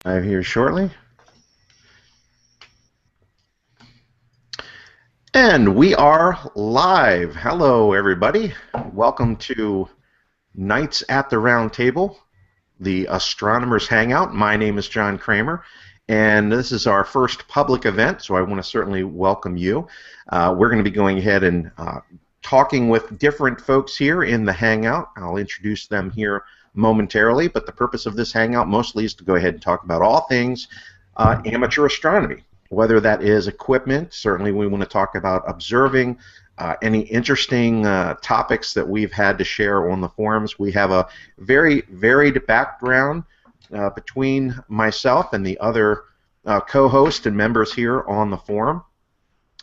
I'm here shortly. And we are live. Hello, everybody. Welcome to Nights at the Round Table, the Astronomers Hangout. My name is John Kramer, and this is our first public event, so I want to certainly welcome you. We're going to be going ahead and talking with different folks here in the Hangout. I'll introduce them here momentarily, but the purpose of this Hangout mostly is to go ahead and talk about all things amateur astronomy. Whether that is equipment, certainly we want to talk about observing, any interesting topics that we've had to share on the forums. We have a very varied background between myself and the other co-hosts and members here on the forum.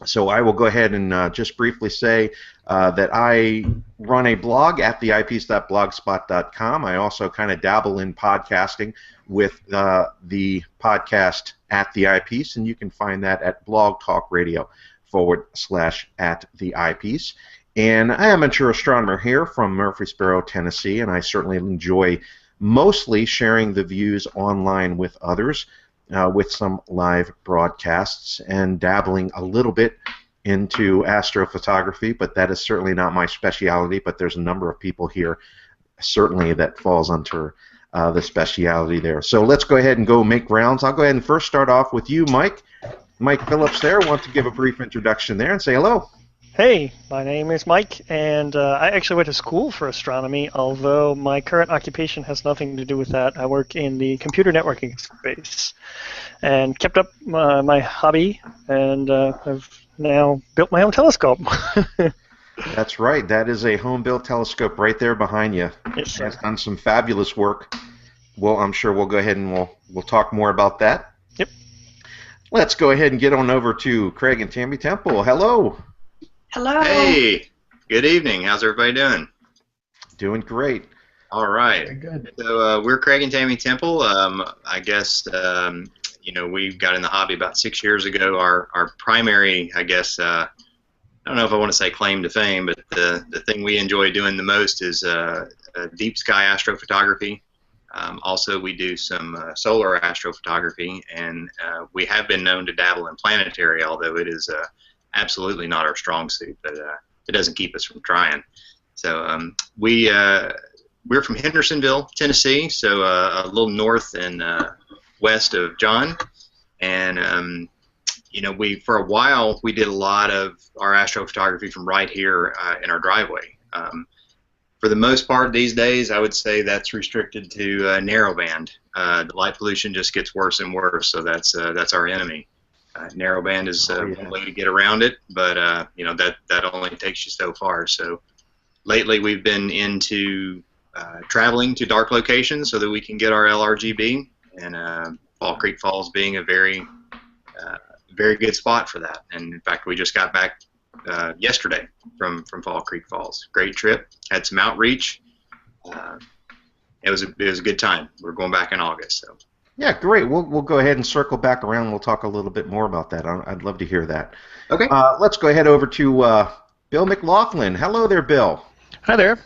So I will go ahead and just briefly say that I run a blog at theipiece.blogspot.com. I also kind of dabble in podcasting with the podcast at the Eyepiece, and you can find that at Blog Talk Radio /@the-eyepiece. And I am an amateur astronomer here from Murfreesboro, Tennessee, and I certainly enjoy mostly sharing the views online with others, with some live broadcasts and dabbling a little bit into astrophotography, but that is certainly not my specialty. But there's a number of people here certainly that falls under the speciality there. So let's go ahead and go make rounds. I'll go ahead and first start off with you, Mike. Mike Phillips there. Want to give a brief introduction there and say hello. Hey, my name is Mike, and I actually went to school for astronomy, although my current occupation has nothing to do with that. I work in the computer networking space and kept up my hobby, and I've now built my own telescope. That's right. That is a home-built telescope right there behind you. Yes, sir. Has done some fabulous work. Well, I'm sure we'll go ahead and we'll talk more about that. Yep. Let's go ahead and get on over to Craig and Tammy Temple. Hello. Hello. Hey, good evening. How's everybody doing? Doing great. All right. Very good. So we're Craig and Tammy Temple. I guess we got in the hobby about 6 years ago. Our primary, I guess, I don't know if I want to say claim to fame, but the thing we enjoy doing the most is deep sky astrophotography. Also, we do some solar astrophotography, and we have been known to dabble in planetary, although it is absolutely not our strong suit, but it doesn't keep us from trying. So we're from Hendersonville, Tennessee, so a little north and west of John, and for a while we did a lot of our astrophotography from right here in our driveway. For the most part these days, I would say that's restricted to narrowband. The light pollution just gets worse and worse, so that's our enemy. Narrowband is one way to get around it, but that only takes you so far. So lately we've been into traveling to dark locations so that we can get our LRGB, and Fall Creek Falls being a very good spot for that. And in fact, we just got back yesterday from Fall Creek Falls. Great trip. Had some outreach. It was a good time. We're going back in August. So. Yeah, great. We'll go ahead and circle back around. We'll talk a little bit more about that. I'd love to hear that. Okay. Let's go ahead over to Bill McLaughlin. Hello there, Bill. Hi there.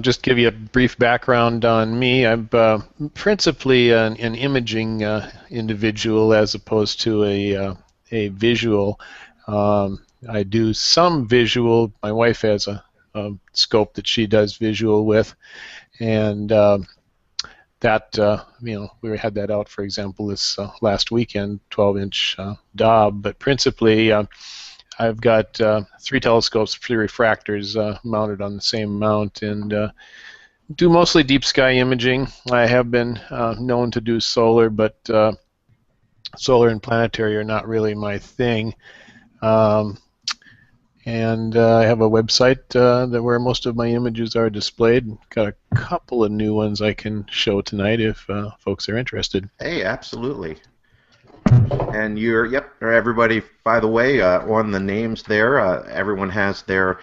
Just give you a brief background on me. I'm principally an imaging individual as opposed to a visual. I do some visual. My wife has a scope that she does visual with, and that we had that out, for example, this last weekend, 12-inch Dob. But principally, I've got 3 telescopes, 3 refractors mounted on the same mount, and do mostly deep sky imaging. I have been known to do solar, but solar and planetary are not really my thing. And I have a website where most of my images are displayed. Got a couple of new ones I can show tonight if folks are interested. Hey, absolutely. And everybody, by the way, on the names there, everyone has their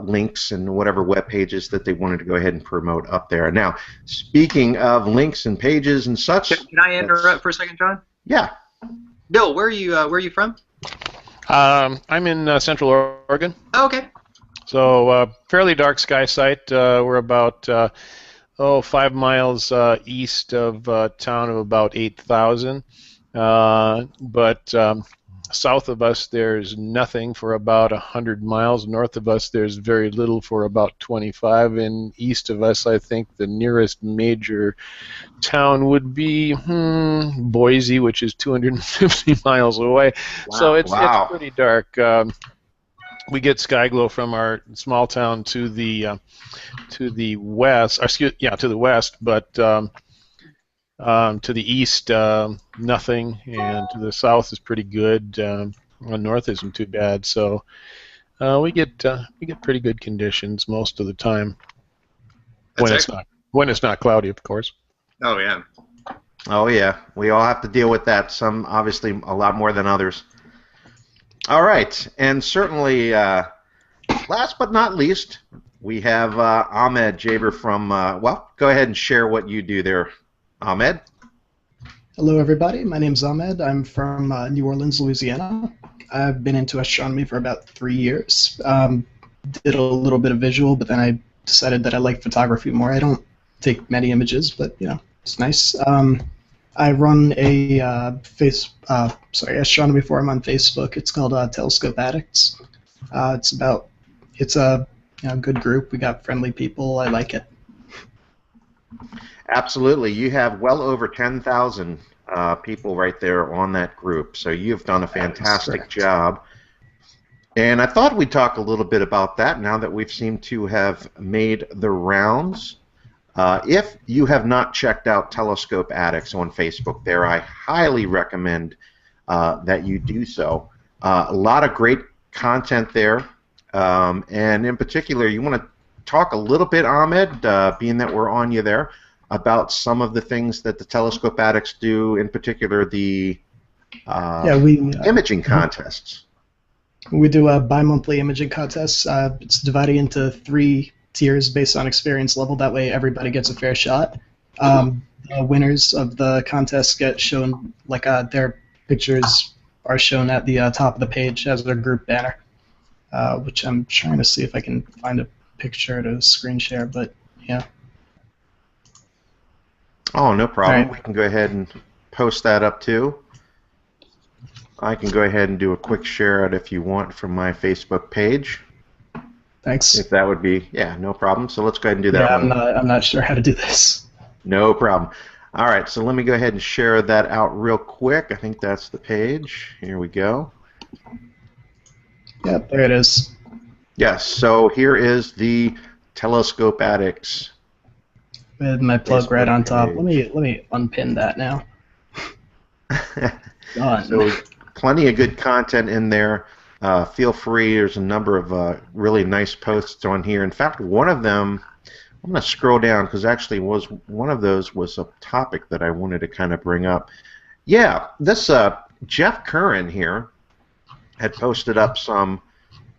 links and whatever web pages that they wanted to go ahead and promote up there. Now, speaking of links and pages and such, can I interrupt for a second, John? Yeah. Bill, where are you from? I'm in Central Oregon. Oh, okay. So fairly dark sky site. We're about 5 miles east of town of about 8,000. But south of us, there's nothing for about 100 miles. North of us, there's very little for about 25. And east of us, I think the nearest major town would be Boise, which is 250 miles away. Wow. So it's Wow. pretty dark. We get sky glow from our small town to the west. To the west, but to the east, nothing, and to the south is pretty good. The north isn't too bad, so we get pretty good conditions most of the time. When it's not cloudy, of course. Oh yeah. Oh yeah, we all have to deal with that. Some obviously a lot more than others. All right, and certainly, last but not least, we have Ahmed Jaber from. Well, go ahead and share what you do there, Ahmed. Hello, everybody. My name's Ahmed. I'm from New Orleans, Louisiana. I've been into astronomy for about 3 years. Did a little bit of visual, but then I decided that I like photography more. I don't take many images, but it's nice. I run a astronomy forum on Facebook. It's called Telescope Addicts. It's a good group. We got friendly people. I like it. Absolutely. You have well over 10,000 people right there on that group, so you've done a fantastic job. And I thought we'd talk a little bit about that now that we've seemed to have made the rounds. If you have not checked out Telescope Addicts on Facebook there, I highly recommend that you do so. A lot of great content there, and in particular, you want to talk a little bit, Ahmed, being that we're on you there, about some of the things that the Telescope Addicts do, in particular the imaging contests. We do bi-monthly imaging contests. It's divided into 3 tiers based on experience level. That way everybody gets a fair shot. The winners of the contest get shown, their pictures are shown at the top of the page as their group banner, which I'm trying to see if I can find a picture to screen share, but yeah. Oh, no problem. Right. We can go ahead and post that up too. I can go ahead and do a quick share out if you want from my Facebook page. Thanks. If that would be, no problem. So let's go ahead and do that Yeah, one. I'm not sure how to do this. No problem. All right, so let me go ahead and share that out real quick. I think that's the page. Here we go. Yep, there it is. Yes, so here is the Telescope Addicts. With my plug Facebook right on top. page. Let me unpin that now. Done. So plenty of good content in there. Feel free. There's a number of really nice posts on here. In fact, one of them, I'm going to scroll down because actually one of those was a topic that I wanted to kind of bring up. Yeah, this Jeff Curran here had posted up some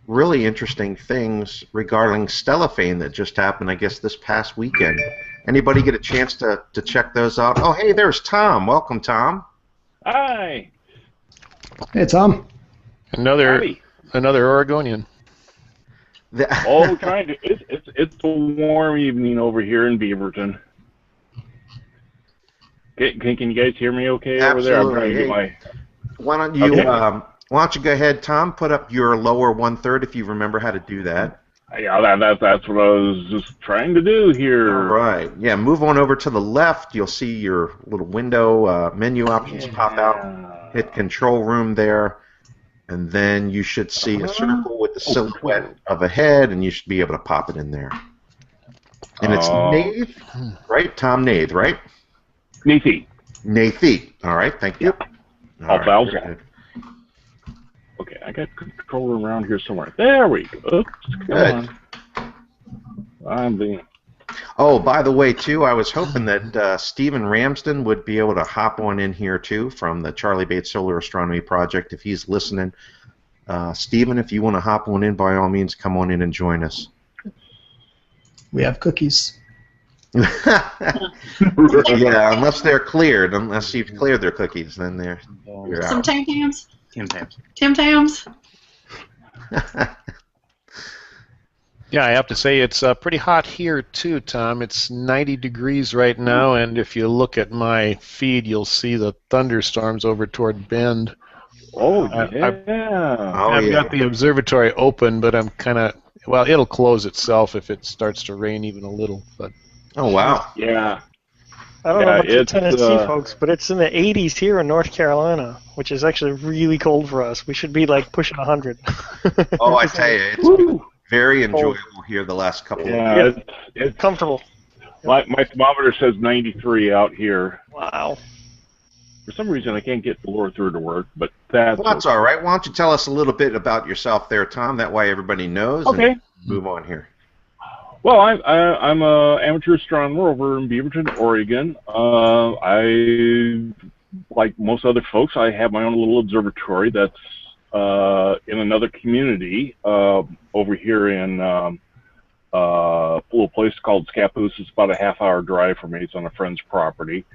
really interesting things regarding stellophane that just happened, I guess, this past weekend. Anybody get a chance to check those out? Oh, hey, there's Tom. Welcome, Tom. Hi. Hey, Tom. Another Howdy. Oregonian. Oh, trying to. It's a warm evening over here in Beaverton. Can you guys hear me okay over there? I'm trying to get my. Why don't you go ahead, Tom? Put up your lower 1/3 if you remember how to do that. Yeah, that's what I was just trying to do here. All right. Yeah, move on over to the left. You'll see your little window menu options pop out. Hit Control Room there, and then you should see a circle with the silhouette of a head, and you should be able to pop it in there. And it's Nath, right? Tom Nath, right? Nathy. Nathy. All right. Thank you. All right, vowels. very good. Okay, I got control room around here somewhere. There we go. Oops, come on. Oh, by the way, too, I was hoping that Stephen Ramsden would be able to hop on in here, too, from the Charlie Bates Solar Astronomy Project, if he's listening. Stephen, if you want to hop on in, by all means, come on in and join us. We have cookies. Yeah, unless they're cleared. Unless you've cleared their cookies, then you're Some out. Tim Tams. Tim Tams. Tim Tams. Yeah, I have to say it's pretty hot here too, Tom. It's 90 degrees right now, and if you look at my feed, you'll see the thunderstorms over toward Bend. Oh, I've yeah. Oh, yeah. got the observatory open, but I'm kind of, well, it'll close itself if it starts to rain even a little. But Oh, wow. Yeah. I don't know about the it's, Tennessee folks, but it's in the 80s here in North Carolina, which is actually really cold for us. We should be like pushing 100. Oh, I tell you, it's been very enjoyable here the last couple of yeah, years. it's Comfortable. my thermometer says 93 out here. Wow. For some reason, I can't get the lower third to work, but that's Well, that's all right. Why don't you tell us a little bit about yourself there, Tom? That way everybody knows. okay. And move on here. Well, I'm a amateur astronomer over in Beaverton, Oregon. I, like most other folks, I have my own little observatory that's in another community over here in a little place called Scappoose. It's about a half-hour drive from me. It's on a friend's property.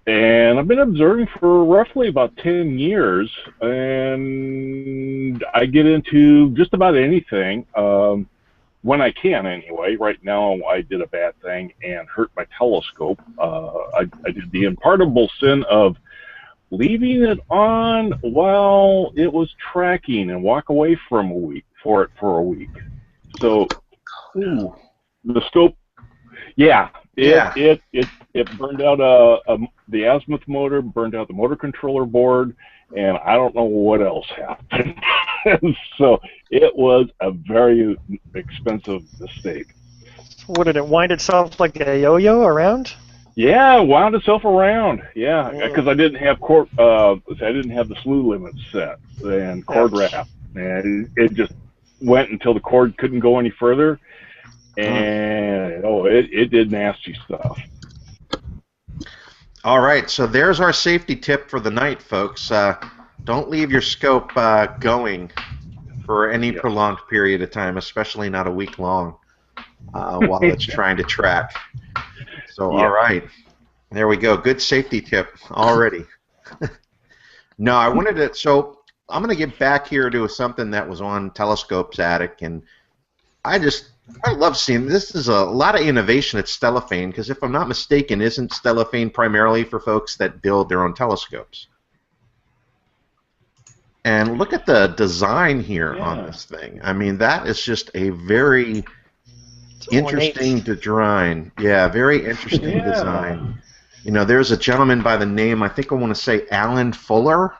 And I've been observing for roughly about 10 years, and I get into just about anything. When I can, anyway. Right now, I did a bad thing and hurt my telescope. I did the unpardonable sin of leaving it on while it was tracking and walk away from for a week. So, the scope, it burned out the azimuth motor, burned out the motor controller board, and I don't know what else happened. So it was a very expensive mistake. What did it wind itself like a yo-yo around? Yeah, wound itself around. Yeah, because I didn't have I didn't have the slew limit set and cord wrap, and it just went until the cord couldn't go any further, and it did nasty stuff. All right, so there's our safety tip for the night, folks. Don't leave your scope going for any prolonged period of time, especially not a week long, while it's trying to track. So, all right, there we go. Good safety tip already. No, I wanted to. So I'm going to get back here to something that was on Telescope's attic, and I love seeing this. Is a lot of innovation at Stellophane, because if I'm not mistaken, isn't Stellophane primarily for folks that build their own telescopes? And look at the design here on this thing. I mean, that is just a very interesting design. Yeah, very interesting design. You know, there's a gentleman by the name, I think I want to say Alan Fuller,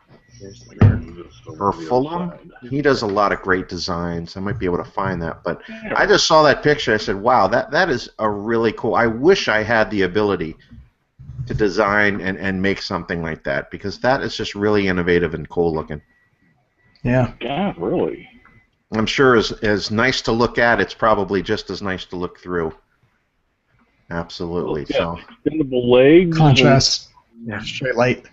or Fulham. He does a lot of great designs. I might be able to find that. But I just saw that picture. I said, wow, that is a really cool. I wish I had the ability to design and make something like that, because that is just really innovative and cool looking. Yeah. Yeah, really. I'm sure as nice to look at, it's probably just as nice to look through. Absolutely. So extendable legs. Contrast. Yeah, straight light.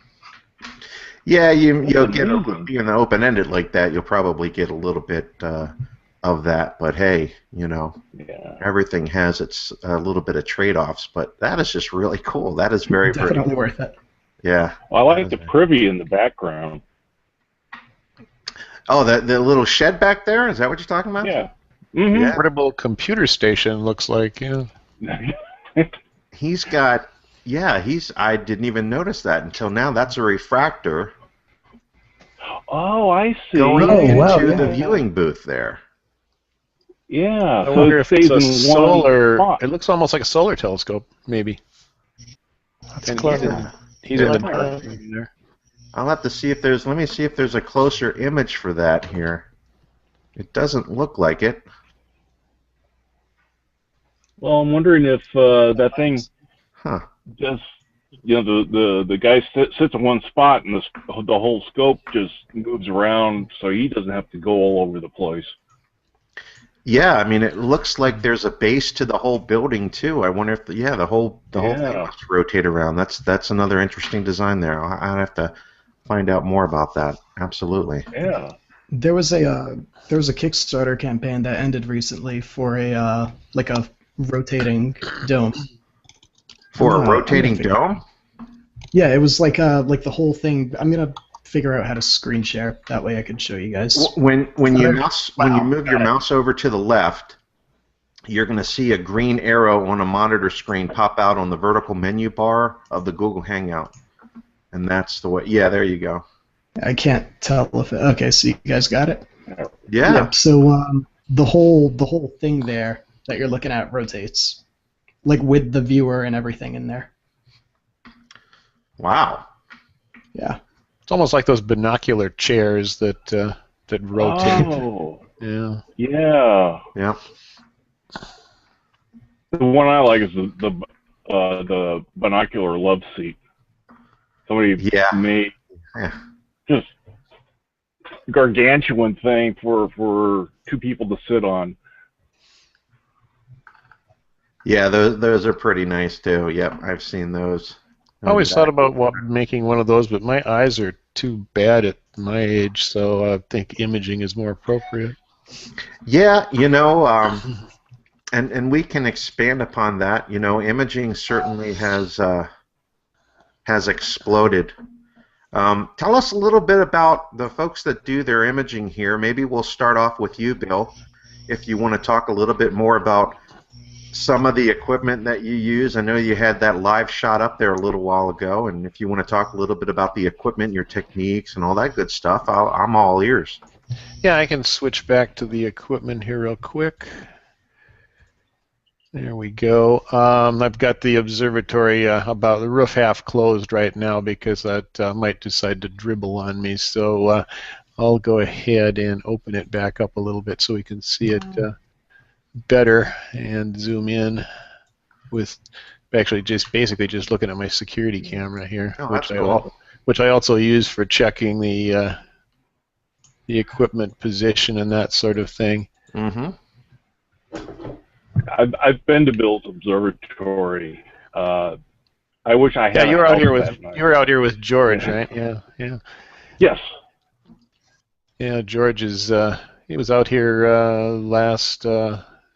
Yeah, you'll get being open-ended like that, you'll probably get a little bit of that. But hey, everything has its a little bit of trade-offs. But that is just really cool. That is very definitely worth it. Yeah. Well, I like the privy in the background. Oh, the little shed back there? Is that what you're talking about? Yeah. Mm-hmm. Yeah. Portable computer station looks like. Yeah. He's got. Yeah, I didn't even notice that until now. That's a refractor. Oh, I see. Going into the viewing booth there. Yeah. I wonder if it's a solar. It looks almost like a solar telescope, maybe. That's clever. He's in the dark there. I'll have to see if there's. Let me see if there's a closer image for that here. It doesn't look like it. Well, I'm wondering if that thing. Huh. Just the guy sits in one spot and the whole scope just moves around, so he doesn't have to go all over the place. Yeah, I mean, it looks like there's a base to the whole building too. I wonder if the whole thing must rotate around. That's another interesting design there. I'd have to find out more about that. Absolutely. Yeah. There was a Kickstarter campaign that ended recently for a rotating dome. For a rotating dome? Yeah, it was like the whole thing. I'm gonna figure out how to screen share. That way I can show you guys. When you move your mouse over to the left, you're going to see a green arrow on a monitor screen pop out on the vertical menu bar of the Google Hangout. And that's the way. Yeah, there you go. I can't tell if it, okay. So you guys got it. Yeah. Yep. So the whole thing there that you're looking at rotates, like with the viewer and everything in there. Wow. Yeah. It's almost like those binocular chairs that rotate. Oh. Yeah. Yeah. Yeah. The one I like is the binocular love seat. Somebody made just gargantuan thing for two people to sit on. Yeah, those are pretty nice too. Yep, I've seen those. I always thought about making one of those, but my eyes are too bad at my age, so I think imaging is more appropriate. Yeah, and we can expand upon that. Imaging certainly has exploded. Tell us a little bit about the folks that do their imaging here. Maybe we'll start off with you, Bill, if you want to talk a little bit more about some of the equipment that you use. I know you had that live shot up there a little while ago, and if you want to talk a little bit about the equipment, your techniques, and all that good stuff, I'm all ears. Yeah, I can switch back to the equipment here real quick. There we go. I've got the observatory about the roof half closed right now because that might decide to dribble on me. So I'll go ahead and open it back up a little bit so we can see it better and zoom in with actually basically just looking at my security camera here, which I also use for checking the equipment position and that sort of thing. Mm-hmm. I've been to Bill's observatory. I wish I had. Yeah, you were out here with George, right? Yeah. Yes. Yeah, George is. He was out here last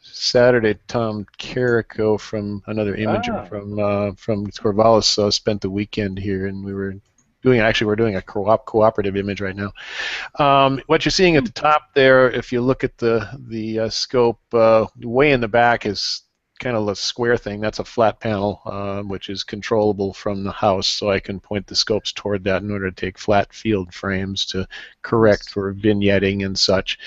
Saturday. Tom Carrico from another imager from Corvallis spent the weekend here, and we're doing a cooperative image right now. What you're seeing at the top there, if you look at the scope, way in the back is kind of a square thing. That's a flat panel, which is controllable from the house, so I can point the scopes toward that in order to take flat field frames to correct for vignetting and such.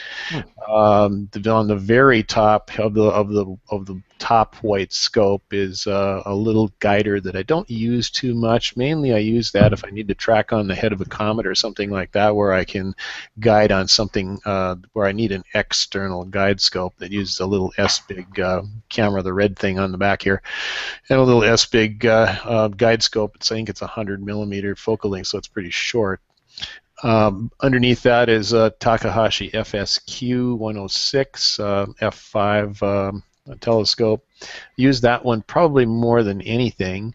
On the very top of the top white scope is a little guider that I don't use too much. Mainly I use that if I need to track on the head of a comet or something like that, where I can guide on something where I need an external guide scope that uses a little S-Big camera, the red thing on the back here, and a little S-Big guide scope. I think it's 100 millimeter focal length, so it's pretty short. Underneath that is a Takahashi FSQ 106 f5 telescope. Use that one probably more than anything.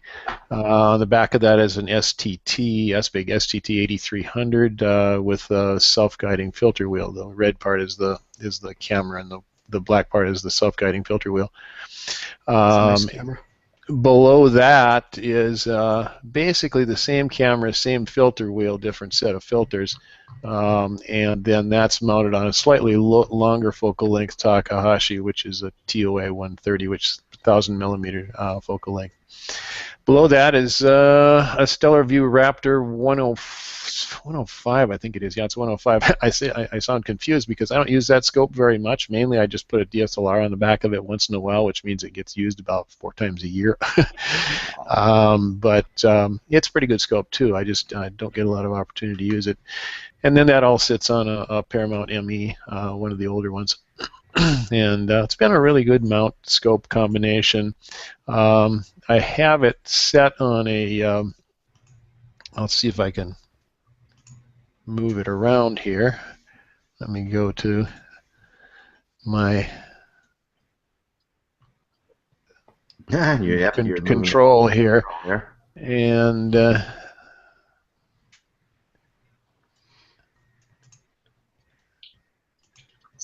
On the back of that is an STT, S-Big STT 8300 with a self-guiding filter wheel. The red part is the camera, and the black part is the self-guiding filter wheel. Nice camera. Below that is basically the same camera, same filter wheel, different set of filters, and then that's mounted on a slightly longer focal length Takahashi, which is a TOA 130, which is 1,000 millimeter focal length. Below that is a Stellar View Raptor 105, I think it is. Yeah, it's 105. I sound confused because I don't use that scope very much. Mainly, I just put a DSLR on the back of it once in a while, which means it gets used about 4 times a year. But it's a pretty good scope too. I just don't get a lot of opportunity to use it. And then that all sits on a Paramount ME, one of the older ones. And it's been a really good mount scope combination. I have it set on a. I'll see if I can move it around here. Let me go to my control here, and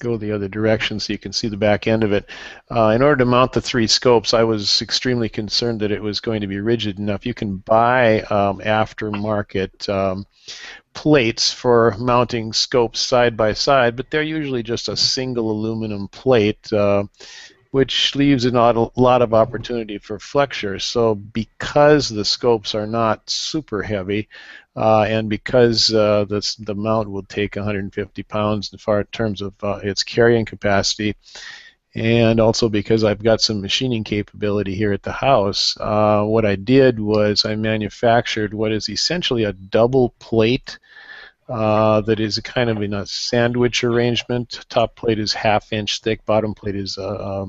go the other direction so you can see the back end of it. In order to mount the 3 scopes, I was extremely concerned that it was going to be rigid enough. You can buy aftermarket plates for mounting scopes side by side, but they're usually just a single aluminum plate which leaves a lot of opportunity for flexure. So because the scopes are not super heavy, and because the mount will take 150 pounds as far in terms of its carrying capacity, and also because I've got some machining capability here at the house, what I did was I manufactured what is essentially a double plate that is kind of in a sandwich arrangement. Top plate is 1/2 inch thick, bottom plate is a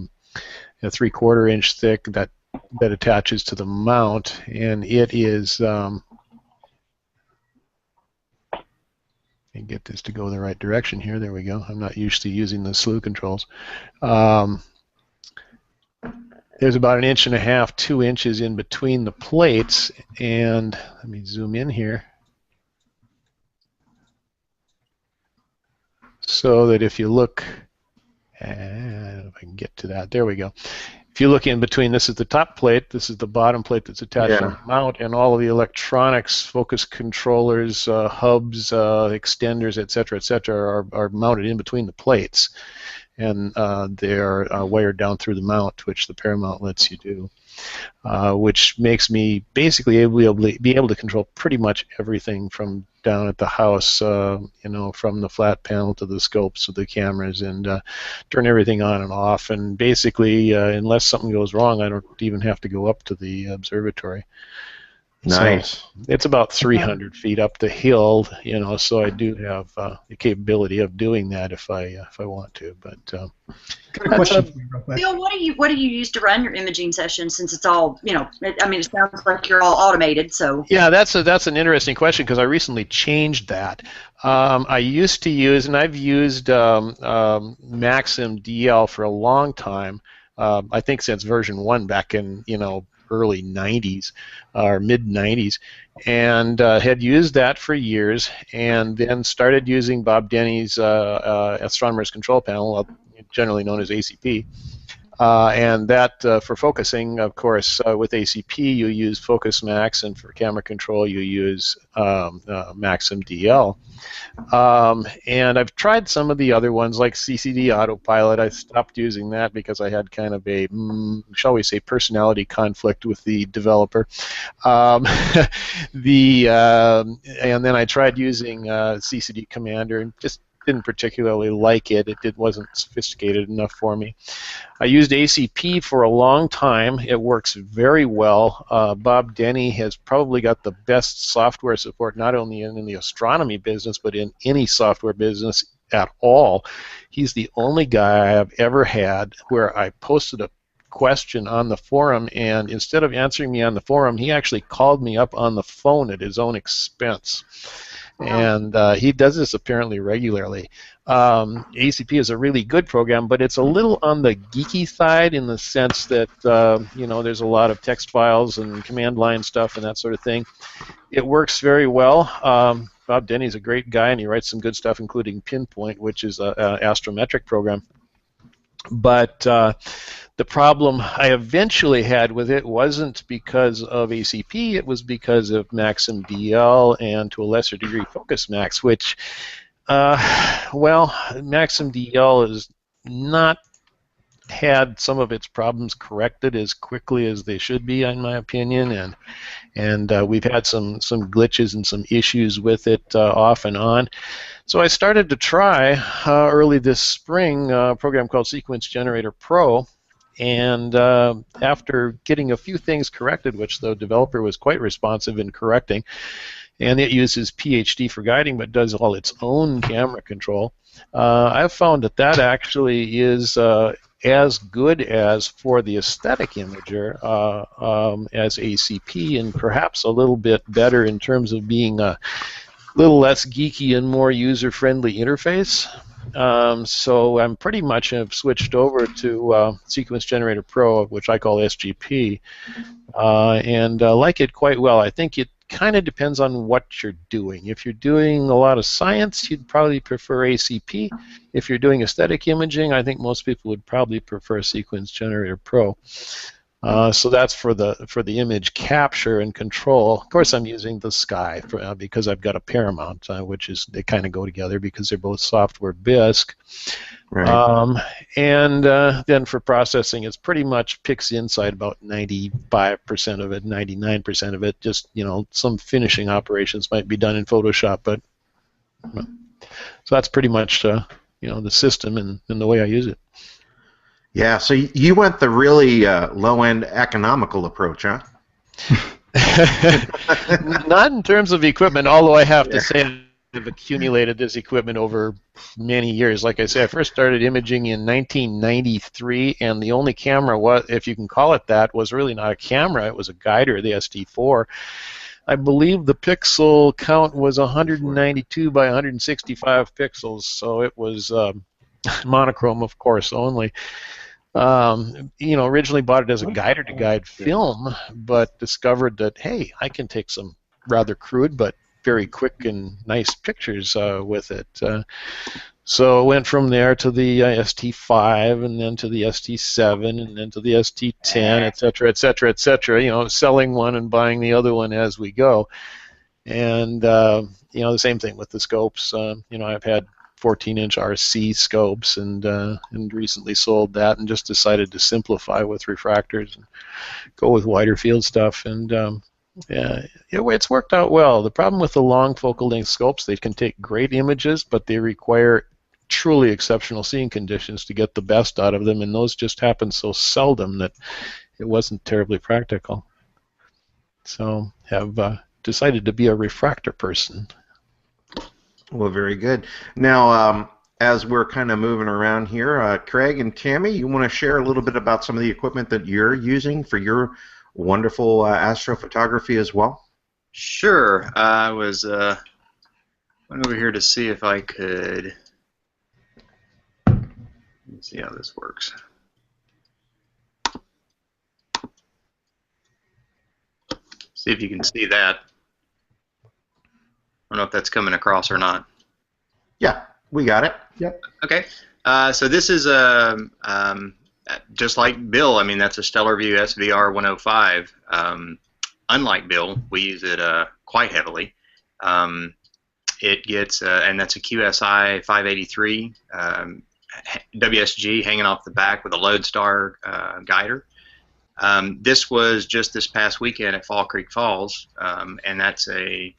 3/4 inch thick that attaches to the mount, and it is and get this to go the right direction here. There we go. I'm not used to using the slew controls. There's about 1.5 to 2 inches in between the plates, and let me zoom in here so that if you look, I don't know if I can get to that. There we go. If you look in between, this is the top plate, this is the bottom plate that's attached to the mount, and all of the electronics, focus controllers, hubs, extenders, etc., are mounted in between the plates. And they're wired down through the mount, which the Paramount lets you do, which makes me basically be able to control pretty much everything from down at the house, from the flat panel to the scopes to the cameras, and turn everything on and off. And basically, unless something goes wrong, I don't even have to go up to the observatory. Nice. So it's about 300 feet up the hill, so I do have the capability of doing that if I want to. But got a question for you real quick. Bill, what do you use to run your imaging sessions? Since it's all, it sounds like you're all automated. So yeah, that's an interesting question because I recently changed that. I used to use, and I've used Maxim DL for a long time. I think since version 1 back in early 90s or mid 90s, and had used that for years, and then started using Bob Denny's Astronomers Control Panel, generally known as ACP. And that for focusing, of course, with ACP you use Focus Max, and for camera control you use Maxim DL. And I've tried some of the other ones like CCD Autopilot. I stopped using that because I had kind of a, shall we say, personality conflict with the developer. And then I tried using CCD Commander and just didn't particularly like it. It wasn't sophisticated enough for me. I used ACP for a long time. It works very well. Bob Denny has probably got the best software support, not only in the astronomy business, but in any software business at all. He's the only guy I have ever had where I posted a question on the forum, and instead of answering me on the forum, he actually called me up on the phone at his own expense. And he does this apparently regularly. ACP is a really good program, but it's a little on the geeky side in the sense that there's a lot of text files and command line stuff and that sort of thing. It works very well. Bob Denny's a great guy, and he writes some good stuff, including Pinpoint, which is an astrometric program. But the problem I eventually had with it wasn't because of ACP, it was because of Maxim DL and to a lesser degree Focus Max, which, Maxim DL has not had some of its problems corrected as quickly as they should be, in my opinion, and we've had some glitches and some issues with it off and on. So I started to try early this spring a program called Sequence Generator Pro, and after getting a few things corrected, which the developer was quite responsive in correcting, and it uses PhD for guiding but does all its own camera control, I've found that actually is as good as for the aesthetic imager as ACP, and perhaps a little bit better in terms of being a little less geeky and more user-friendly interface. So I'm pretty much have switched over to Sequence Generator Pro, which I call SGP, and like it quite well. I think it kind of depends on what you're doing. If you're doing a lot of science, you'd probably prefer ACP. If you're doing aesthetic imaging, I think most people would probably prefer Sequence Generator Pro. So that's for the image capture and control. Of course, I'm using the sky because I've got a Paramount, which is they kind of go together because they're both software BISC. Right. And then for processing, it's pretty much PixInsight about 95% of it, 99% of it. Just some finishing operations might be done in Photoshop, but so that's pretty much the system and the way I use it. Yeah, so you went the really low-end economical approach, huh? Not in terms of equipment, although I have to say I've accumulated this equipment over many years. Like I say, I first started imaging in 1993, and the only camera, if you can call it that, was really not a camera. It was a guider, the SD4. I believe the pixel count was 192 by 165 pixels, so it was monochrome, of course, only. Originally bought it as a guider-to-guide film, but discovered that, hey, I can take some rather crude but very quick and nice pictures with it. So it went from there to the ST5, and then to the ST7, and then to the ST10, et cetera, et cetera, et cetera. Selling one and buying the other one as we go. And the same thing with the scopes. I've had 14-inch RC scopes and recently sold that and just decided to simplify with refractors and go with wider field stuff, and it's worked out well. The problem with the long focal length scopes, they can take great images, but they require truly exceptional seeing conditions to get the best out of them, and those just happen so seldom that it wasn't terribly practical. So have decided to be a refractor person. Well, very good. Now, as we're kind of moving around here, Craig and Tammy, you want to share a little bit about some of the equipment that you're using for your wonderful astrophotography as well? Sure. I went over here to see if I could. Let's see how this works. See if you can see that. I don't know if that's coming across or not. Yeah, we got it. Yep. Okay. So this is just like Bill. I mean, that's a StellarView SVR 105. Unlike Bill, we use it quite heavily. It gets, and that's a QSI 583 WSG hanging off the back with a Lodestar guider. This was just this past weekend at Fall Creek Falls, and that's a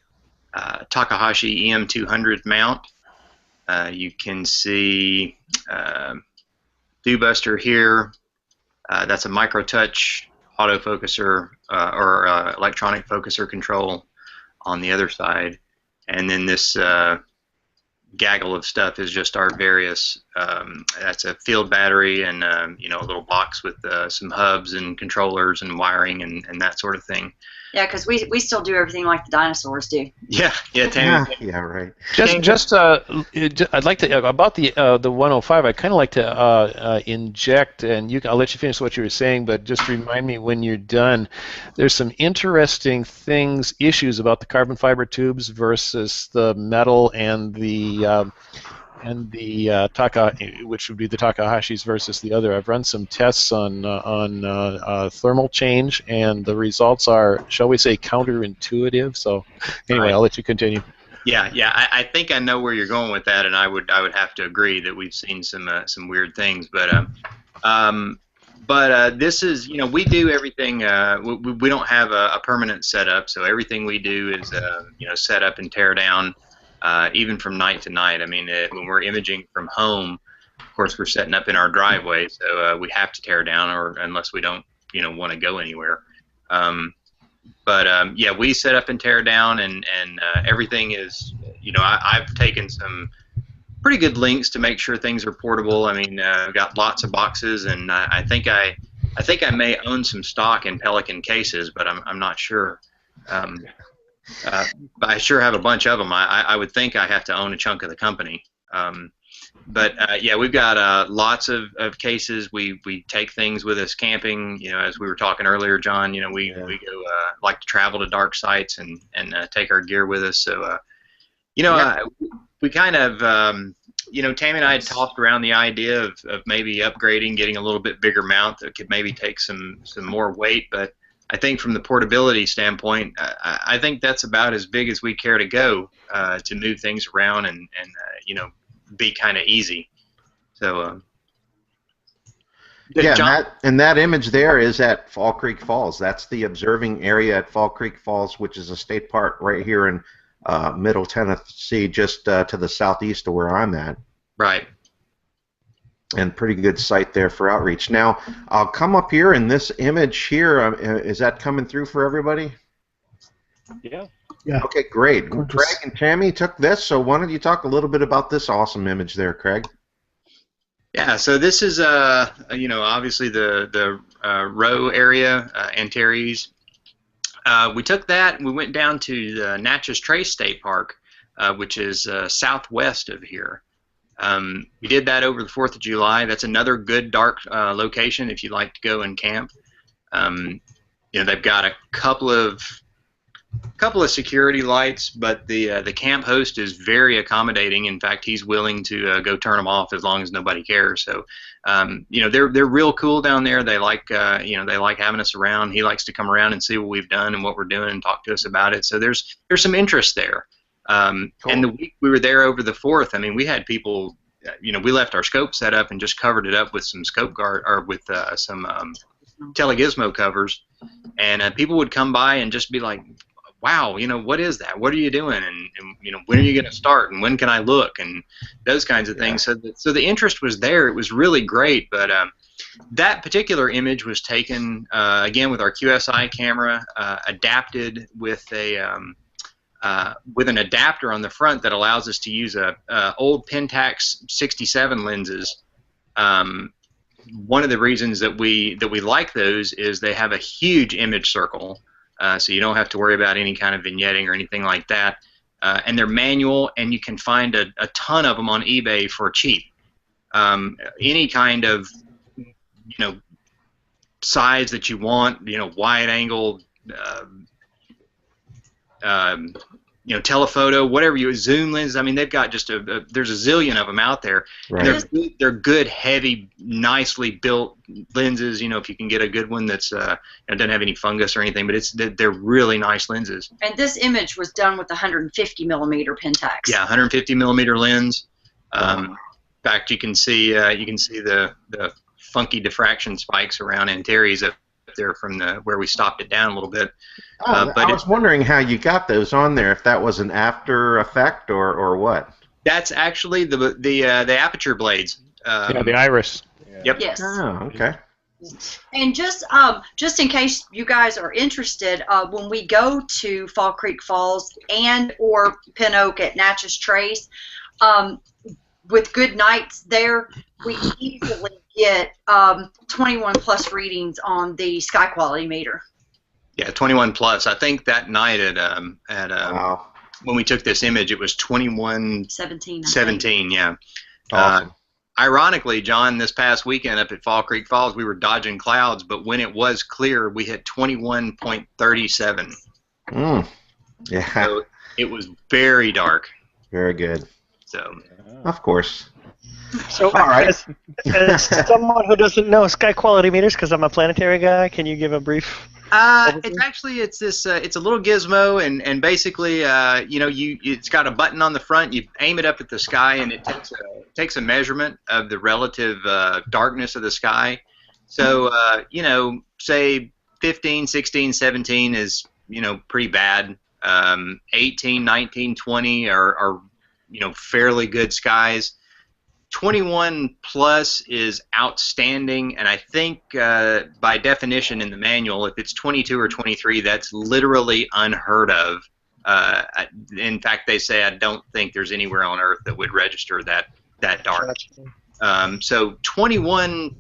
Takahashi EM200 mount. You can see Dewbuster here. That's a micro-touch autofocuser or electronic focuser control on the other side. And then this gaggle of stuff is just our various, that's a field battery and a little box with some hubs and controllers and wiring and that sort of thing. Yeah, because we still do everything like the dinosaurs do. Yeah, Tammy. Yeah, right. I'd like to about the 105. I kind of like to inject, and I'll let you finish what you were saying, but just remind me when you're done. There's some interesting issues about the carbon fiber tubes versus the metal and the which would be the Takahashis versus the other. I've run some tests on thermal change, and the results are, shall we say, counterintuitive. So, anyway, I'll let you continue. Yeah. I think I know where you're going with that, and I would have to agree that we've seen some weird things, but this is, we do everything. We don't have a permanent setup, so everything we do is set up and tear down. Even from night to night. I mean, when we're imaging from home, of course, we're setting up in our driveway, so we have to tear down, or unless we don't, want to go anywhere. Yeah, we set up and tear down, and everything is, I've taken some pretty good links to make sure things are portable. I mean, I've got lots of boxes, and I think I may own some stock in Pelican cases, but I'm not sure. But I sure have a bunch of them. I would think I have to own a chunk of the company. Yeah, we've got lots of cases. We take things with us camping. As we were talking earlier, John. We go like to travel to dark sites and take our gear with us. So we kind of Tammy and I had tossed around the idea of maybe upgrading, getting a little bit bigger mount that could maybe take some more weight, but I think from the portability standpoint, I think that's about as big as we care to go to move things around and be kind of easy. So Yeah, John, and that image there is at Fall Creek Falls. That's the observing area at Fall Creek Falls, which is a state park right here in Middle Tennessee, just to the southeast of where I'm at. right. And pretty good site there for outreach. Now, I'll come up here, and this image here, is that coming through for everybody? Yeah. Yeah. Okay, great. Gorgeous. Craig and Tammy took this, so why don't you talk a little bit about this awesome image there, Craig? Yeah, so this is obviously the row area, Antares. We took that and we went down to the Natchez Trace State Park, which is southwest of here. We did that over the 4th of July. That's another good dark location if you'd like to go and camp. They've got a couple of security lights, but the camp host is very accommodating. In fact, he's willing to go turn them off as long as nobody cares. So, they're real cool down there. They like they like having us around. He likes to come around and see what we've done and what we're doing and talk to us about it. So there's some interest there. Cool. And the week we were there over the 4th, I mean, we had people. We left our scope set up and just covered it up with some scope guard or with some telegizmo covers, and people would come by and just be like, wow, what is that? What are you doing? And when are you going to start? And when can I look? And those kinds of things. So the interest was there. It was really great. But that particular image was taken again with our QSI camera, adapted with with an adapter on the front that allows us to use old Pentax 67 lenses. One of the reasons that we like those is they have a huge image circle. So you don't have to worry about any kind of vignetting or anything like that. And they're manual, and you can find a ton of them on eBay for cheap. Any kind of, size that you want, wide angle, telephoto, whatever zoom lenses. I mean, they've got just there's a zillion of them out there. Right. They're good, heavy, nicely built lenses. If you can get a good one that's doesn't have any fungus or anything, but they're really nice lenses. And this image was done with 150 millimeter Pentax. Yeah, 150 millimeter lens. In fact, you can see the funky diffraction spikes around Antares up there from where we stopped it down a little bit. But I was wondering how you got those on there, if that was an after effect or what. That's actually the aperture blades. The iris. Yep. Yes. Oh, okay. And just in case you guys are interested, when we go to Fall Creek Falls and or Pin Oak at Natchez Trace, with good nights there, we easily get 21 plus readings on the sky quality meter. Yeah, 21 plus. I think that night at Wow. when we took this image, it was 21. 17. Yeah. Awesome. Ironically, John, this past weekend up at Fall Creek Falls, we were dodging clouds, but when it was clear, we hit 21.37. Yeah. So it was very dark. Very good. So. Of course. So, All right. as someone who doesn't know sky quality meters, because I'm a planetary guy, can you give a brief? It's a little gizmo, and basically, it's got a button on the front. You aim it up at the sky, and it takes a measurement of the relative darkness of the sky. So, say 15, 16, 17 is, pretty bad. 18, 19, 20 are fairly good skies. 21 plus is outstanding, and I think by definition in the manual, if it's 22 or 23, that's literally unheard of. In fact, they say I don't think there's anywhere on Earth that would register that dark. So 21,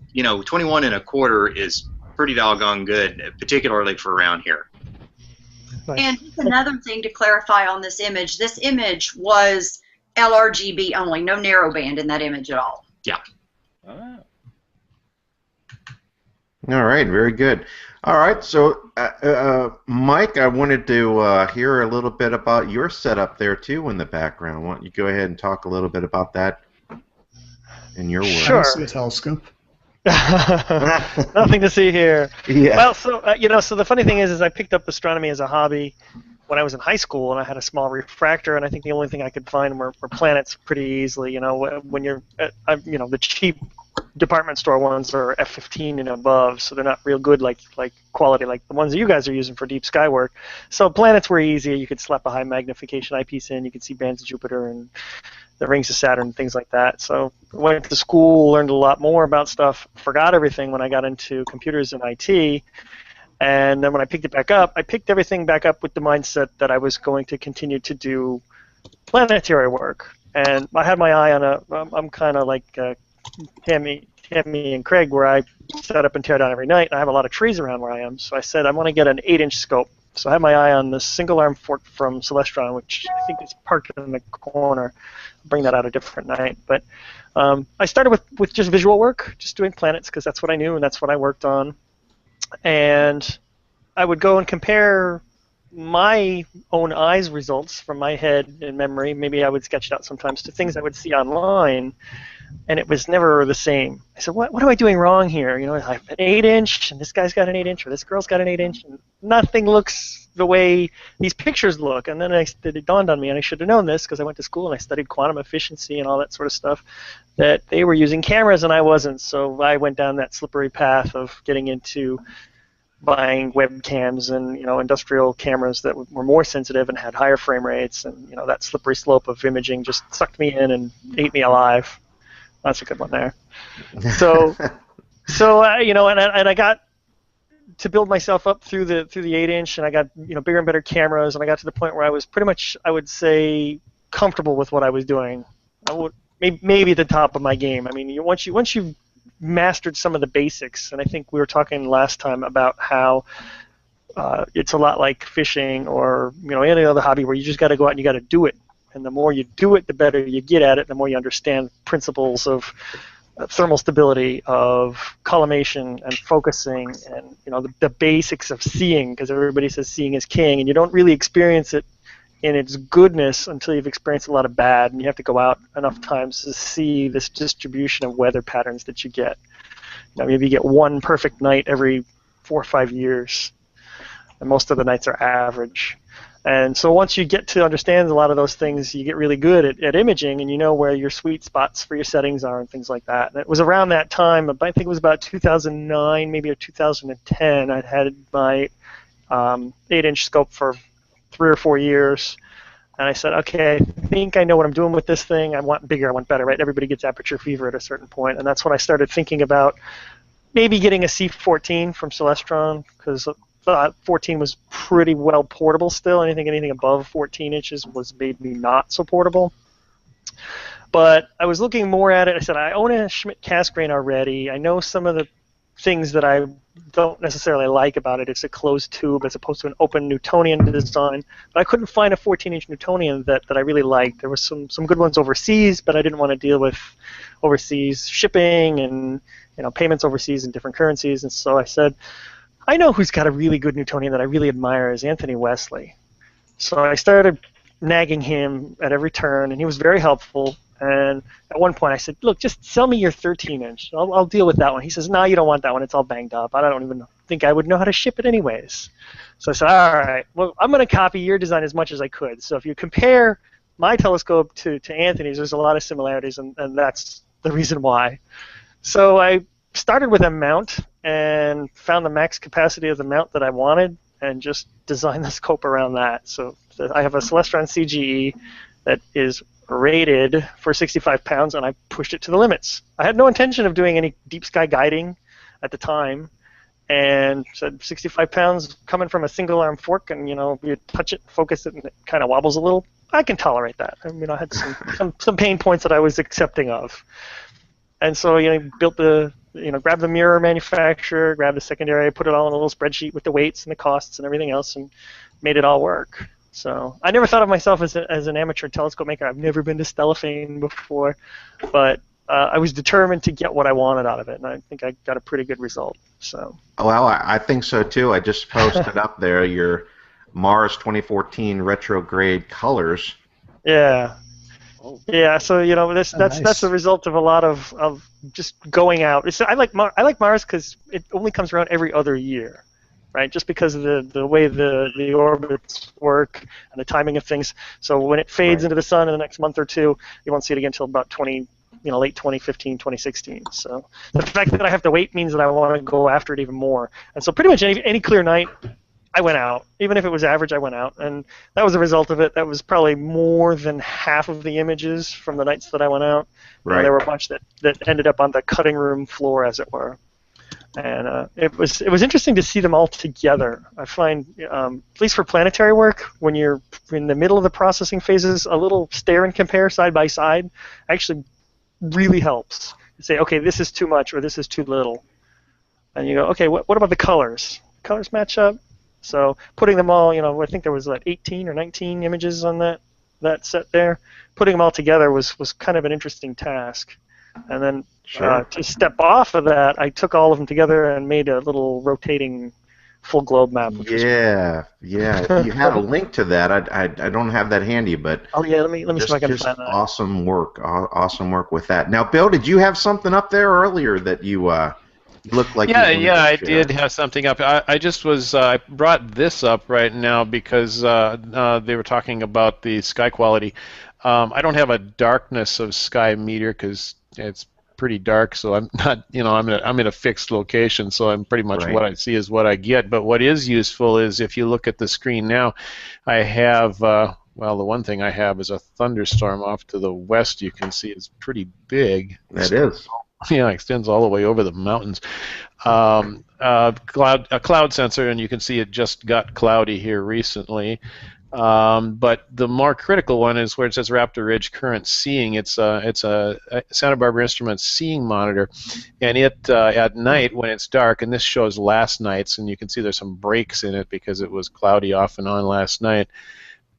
21 and a quarter is pretty doggone good, particularly for around here. Nice. And just another thing to clarify on this image was LRGB only, no narrowband in that image at all. Yeah. Ah. All right, very good. All right, so Mike, I wanted to hear a little bit about your setup there too in the background. Why don't you go ahead and talk a little bit about that? in your work. Sure. I see a telescope. Nothing to see here. Yeah. Well, so so the funny thing is I picked up astronomy as a hobby when I was in high school, and I had a small refractor, and I think the only thing I could find were planets pretty easily. When you're at, the cheap department store ones are F15 and above, so they're not real good like quality like the ones that you guys are using for deep sky work. So planets were easy. You could slap a high magnification eyepiece in, you could see bands of Jupiter and the rings of Saturn and things like that. So I went to school, learned a lot more about stuff, forgot everything when I got into computers and IT. And then when I picked it back up, I picked everything back up with the mindset that I was going to continue to do planetary work. And I had my eye on I'm kind of like Tammy and Craig, where I set up and tear down every night. I have a lot of trees around where I am, so I said I want to get an 8-inch scope. So I had my eye on the single-arm fork from Celestron, which I think is parked in the corner. I'll bring that out a different night. But I started with just visual work, just doing planets, because that's what I knew and that's what I worked on. And I would go and compare my own eyes results from my head and memory. Maybe I would sketch it out sometimes to things I would see online, and it was never the same. I said, what am I doing wrong here? I have an 8-inch, and this guy's got an 8-inch, or this girl's got an 8-inch, and nothing looks the way these pictures look. And then it dawned on me, and I should have known this because I went to school and I studied quantum efficiency and all that sort of stuff, that they were using cameras and I wasn't. So I went down that slippery path of getting into buying webcams and industrial cameras that were more sensitive and had higher frame rates, and that slippery slope of imaging just sucked me in and ate me alive. That's a good one there. So and I got to build myself up through the 8-inch, and I got bigger and better cameras, and I got to the point where I was pretty much, I would say, comfortable with what I was doing. I would maybe at the top of my game. I mean, once you've mastered some of the basics, and I think we were talking last time about how it's a lot like fishing or any other hobby where you just got to go out and you got to do it. And the more you do it, the better you get at it, the more you understand principles of thermal stability, of collimation and focusing, and the basics of seeing, because everybody says seeing is king, and you don't really experience it in its goodness until you've experienced a lot of bad, and you have to go out enough times to see this distribution of weather patterns that you get. Maybe you get one perfect night every 4 or 5 years, and most of the nights are average. And so once you get to understand a lot of those things, you get really good at imaging, and you know where your sweet spots for your settings are and things like that. And it was around that time, I think it was about 2009, maybe or 2010, I'd had my 8-inch scope for 3 or 4 years. And I said, okay, I think I know what I'm doing with this thing. I want bigger, I want better, right? Everybody gets aperture fever at a certain point. And that's when I started thinking about maybe getting a C14 from Celestron, because 14 was pretty well portable still. Anything above 14 inches was maybe not so portable. But I was looking more at it. I said, I own a Schmidt Cassegrain already. I know some of the things that I don't necessarily like about it. It's a closed tube as opposed to an open Newtonian design. But I couldn't find a 14-inch Newtonian that I really liked. There were some good ones overseas, but I didn't want to deal with overseas shipping and payments overseas in different currencies. And so I said, I know who's got a really good Newtonian that I really admire is Anthony Wesley. So I started nagging him at every turn, and he was very helpful. And at one point I said, look, just sell me your 13-inch. I'll deal with that one. He says, no, you don't want that one. It's all banged up. I don't even think I would know how to ship it anyways. So I said, all right, well, I'm going to copy your design as much as I could. So if you compare my telescope to Anthony's, there's a lot of similarities, and that's the reason why. So I started with a mount and found the max capacity of the mount that I wanted and just designed the scope around that. So I have a Celestron CGE that is rated for 65 pounds, and I pushed it to the limits. I had no intention of doing any deep sky guiding at the time, and said 65 pounds coming from a single arm fork, and you touch it, focus it, and it kind of wobbles a little. I can tolerate that. I mean, I had some pain points that I was accepting of. And so built grabbed the mirror manufacturer, grabbed the secondary, put it all in a little spreadsheet with the weights and the costs and everything else, and made it all work. So I never thought of myself as an amateur telescope maker. I've never been to Stellafane before, but I was determined to get what I wanted out of it, and I think I got a pretty good result. So. Well, I think so too. I just posted up there your Mars 2014 retrograde colors. Yeah. Yeah, so that's nice. the result of a lot of just going out. I like Mars because it only comes around every other year, right? Just because of the way the orbits work and the timing of things. So when it fades Right. into the sun in the next month or two, you won't see it again until about late 2015, 2016. So the fact that I have to wait means that I want to go after it even more. And so pretty much any clear night, I went out. Even if it was average, I went out. And that was a result of it. That was probably more than half of the images from the nights that I went out. Right. There were a bunch that ended up on the cutting room floor, as it were. And it was interesting to see them all together. I find, at least for planetary work, when you're in the middle of the processing phases, a little stare and compare side by side actually really helps. You say, okay, this is too much or this is too little. And you go, okay, what about the colors? Colors match up. So putting them all, I think there was 18 or 19 images on that set there. Putting them all together was kind of an interesting task. And then Sure. to step off of that, I took all of them together and made a little rotating full globe map. Which was Yeah. If you had a link to that, I don't have that handy, but oh yeah, let me see if I can just find that. awesome work. Awesome work with that. Now, Bill, did you have something up there earlier that you looked like you wanted to I share? did have something up. I just was I brought this up right now because they were talking about the sky quality. I don't have a darkness of sky meter because it's pretty dark, so I'm not, I'm in a fixed location, so I'm pretty much Right. what I see is what I get. But what is useful is if you look at the screen now, I have the one thing I have is a thunderstorm off to the west. You can see it's pretty big. That is. Yeah, it extends all the way over the mountains. A cloud sensor, and you can see it just got cloudy here recently. But the more critical one is where it says Raptor Ridge Current Seeing. It's a Santa Barbara Instruments seeing monitor, and it at night when it's dark, and this shows last night's, and you can see there's some breaks in it because it was cloudy off and on last night.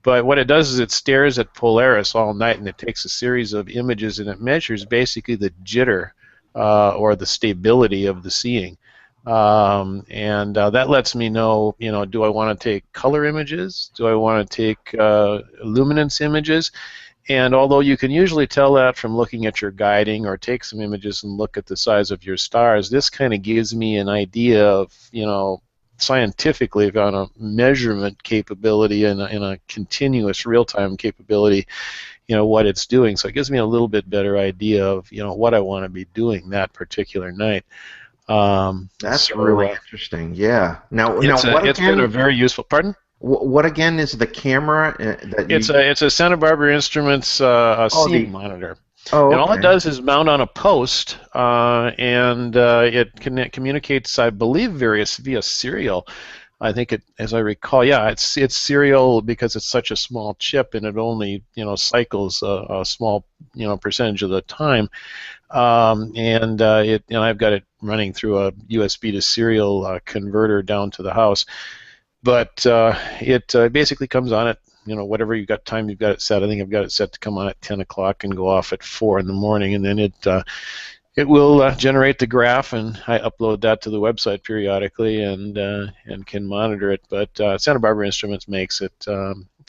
But what it does is it stares at Polaris all night, and it takes a series of images, and it measures basically the jitter or the stability of the seeing. And that lets me know, do I want to take color images? Do I want to take luminance images? And although you can usually tell that from looking at your guiding or take some images and look at the size of your stars, this kind of gives me an idea of, scientifically on a measurement capability and a continuous real-time capability, what it's doing. So it gives me a little bit better idea of, what I want to be doing that particular night. That's really interesting. Yeah. Now, it's been a very useful. Pardon? What again is the camera that you? It's a Santa Barbara Instruments seeing monitor. Oh, and all okay. it does is mount on a post, and it communicates, I believe, via serial. I think as I recall, it's serial because it's such a small chip, and it only cycles a small percentage of the time. And I've got it running through a USB to serial converter down to the house. But it basically comes on at whatever you've got time you've got it set. I think I've got it set to come on at 10 o'clock and go off at 4 in the morning, and then it will generate the graph, and I upload that to the website periodically and can monitor it. But Santa Barbara Instruments makes it.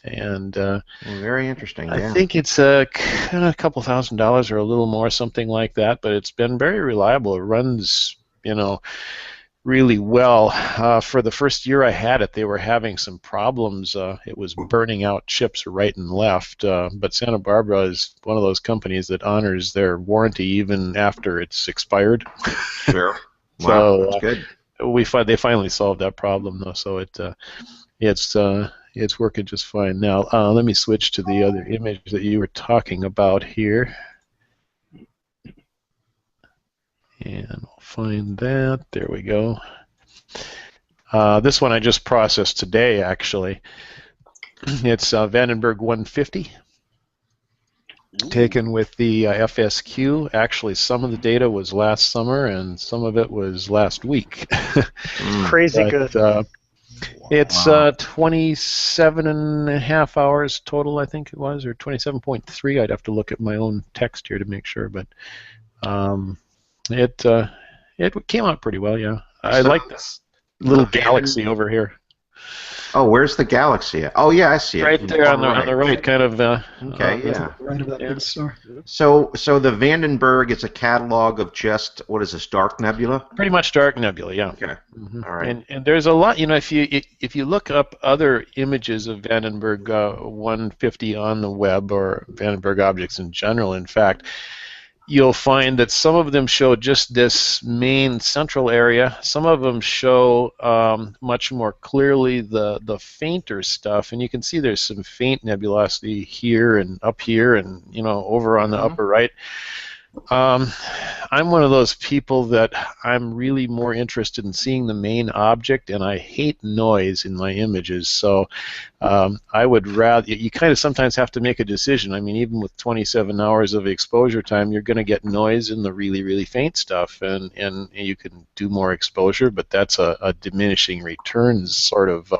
Very interesting. Yeah. I think it's a couple $1,000s or a little more, something like that. But it's been very reliable. It runs, really well. For the first year I had it, they were having some problems. It was burning out chips right and left. But Santa Barbara is one of those companies that honors their warranty even after it's expired. Sure. Wow, So that's good. they finally solved that problem though. So it's working just fine now. Let me switch to the other image that you were talking about here. And we'll find that. There we go. This one I just processed today, actually. It's Vandenberg 150, taken with the FSQ. Actually, some of the data was last summer, and some of it was last week. Crazy good. It's 27 and a half hours total, I think it was, or 27.3. I'd have to look at my own text here to make sure, but it came out pretty well, yeah. I like this little galaxy over here. Oh, where's the galaxy at? Oh, yeah, I see it. Right In there on far the right, kind of. Okay, yeah. Right about Yeah. the star. So the Vandenberg is a catalog of just, what is this, dark nebula? Pretty much dark nebula, yeah. Okay. Mhm. All right. And there's a lot, if you look up other images of Vandenberg 150 on the web, or Vandenberg objects in general, in fact, you'll find that some of them show just this main central area. Some of them show much more clearly the fainter stuff, and you can see there's some faint nebulosity here and up here, and over on the upper right. I'm one of those people that I'm really more interested in seeing the main object, and I hate noise in my images. So I would rather, you kind of sometimes have to make a decision. I mean, even with 27 hours of exposure time, you're going to get noise in the really, really faint stuff, and you can do more exposure, but that's a diminishing returns sort of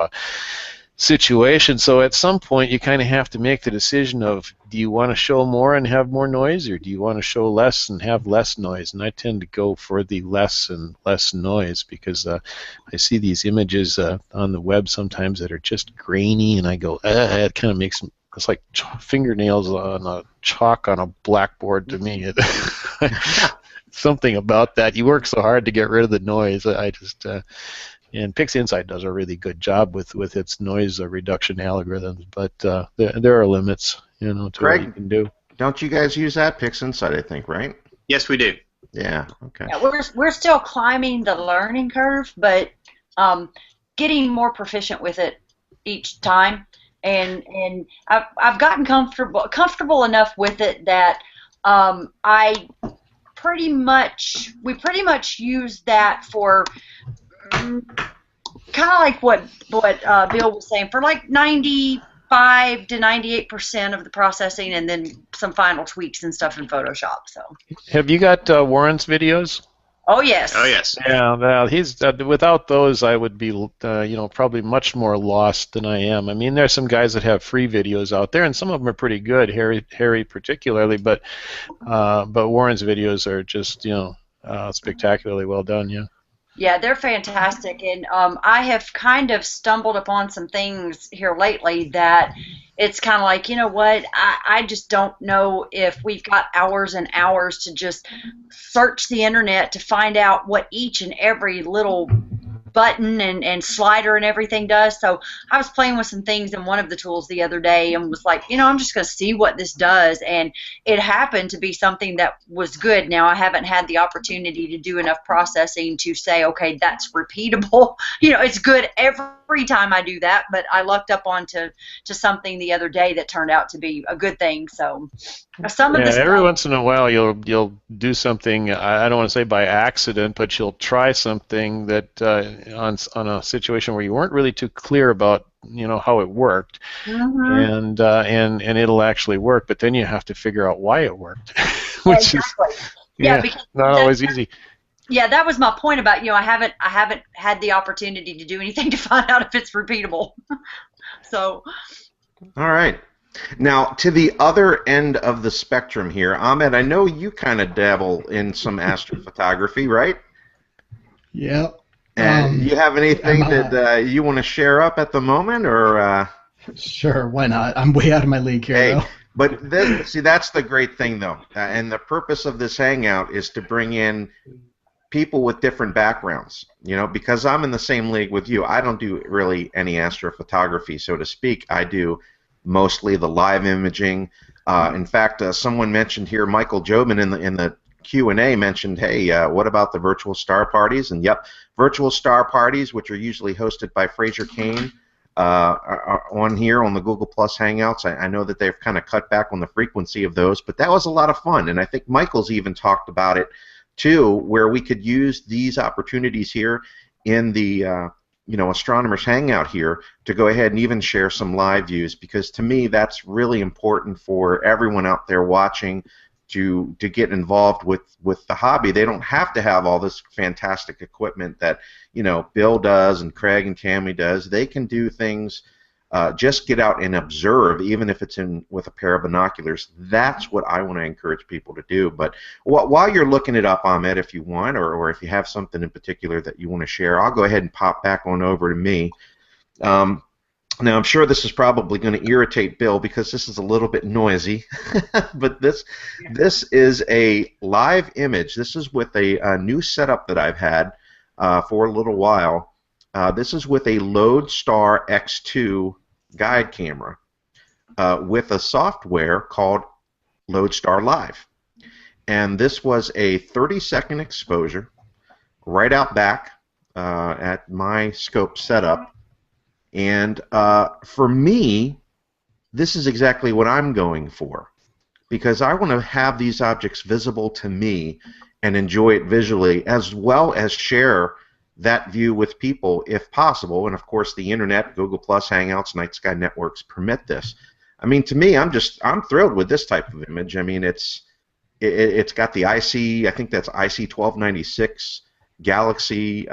situation. So at some point you kind of have to make the decision of, do you want to show more and have more noise, or do you want to show less and have less noise? And I tend to go for the less and less noise, because I see these images on the web sometimes that are just grainy, and I go, it kind of makes it's like fingernails on a chalk on a blackboard to me. Something about that. You work so hard to get rid of the noise. I just and PixInsight does a really good job with its noise reduction algorithms, but there are limits, to Craig, what you can do. Don't you guys use that? PixInsight, I think, right? Yes, we do. Yeah. Okay. Yeah, we're still climbing the learning curve, but getting more proficient with it each time, and I've gotten comfortable enough with it that we pretty much use that for kind of like what Bill was saying, for like 95 to 98% of the processing, and then some final tweaks and stuff in Photoshop. So. Have you got Warren's videos? Oh yes. Oh yes. Yeah, well, he's without those, I would be, probably much more lost than I am. I mean, there's some guys that have free videos out there, and some of them are pretty good, Harry particularly, but Warren's videos are just, spectacularly well done. Yeah. Yeah, they're fantastic, and I have kind of stumbled upon some things here lately that it's kind of like, you know what, I just don't know if we've got hours and hours to just search the internet to find out what each and every little button and slider and everything does. So I was playing with some things in one of the tools the other day and was like, I'm just going to see what this does, and it happened to be something that was good. Now, I haven't had the opportunity to do enough processing to say, okay, that's repeatable. It's good every time I do that, but I lucked up onto something the other day that turned out to be a good thing. So some of this every once in a while you'll do something, I don't want to say by accident, but you'll try something that on a situation where you weren't really too clear about how it worked, and it'll actually work, but then you have to figure out why it worked, which is because not always easy. Yeah, that was my point about, I haven't had the opportunity to do anything to find out if it's repeatable. So. All right. Now, to the other end of the spectrum here, Ahmed, I know you kind of dabble in some astrophotography, right? Yeah. And you have anything that you want to share up at the moment, or? Sure, why not? I'm way out of my league here, though. But see, that's the great thing, though. And the purpose of this Hangout is to bring in people with different backgrounds, because I'm in the same league with you. I don't do really any astrophotography, so to speak. I do mostly the live imaging. In fact, someone mentioned here, Michael Jobin in the Q&A mentioned, hey, what about the virtual star parties? And yep, virtual star parties, which are usually hosted by Fraser Kane, are on here on the Google Plus Hangouts. I know that they've kind of cut back on the frequency of those, but that was a lot of fun. And I think Michael's even talked about it too, where we could use these opportunities here in the Astronomers Hangout here to go ahead and even share some live views, because to me that's really important for everyone out there watching to get involved with the hobby. They don't have to have all this fantastic equipment that Bill does and Craig and Tammy does. They can do things. Just get out and observe, even if it's with a pair of binoculars. That's what I want to encourage people to do. But while you're looking it up, Ahmed, if you want, or if you have something in particular that you want to share, I'll go ahead and pop back on over to me. Now, I'm sure this is probably going to irritate Bill because this is a little bit noisy, but this is a live image. This is with a new setup that I've had for a little while. This is with a Lodestar X2 guide camera with a software called Lodestar Live. And this was a 30-second exposure right out back at my scope setup. And for me, this is exactly what I'm going for, because I want to have these objects visible to me and enjoy it visually, as well as share that view with people if possible. And of course, the internet, Google Plus, Hangouts, Night Sky Networks permit this. I mean, to me, I'm thrilled with this type of image. I mean, it's got the IC, I think that's IC 1296 Galaxy.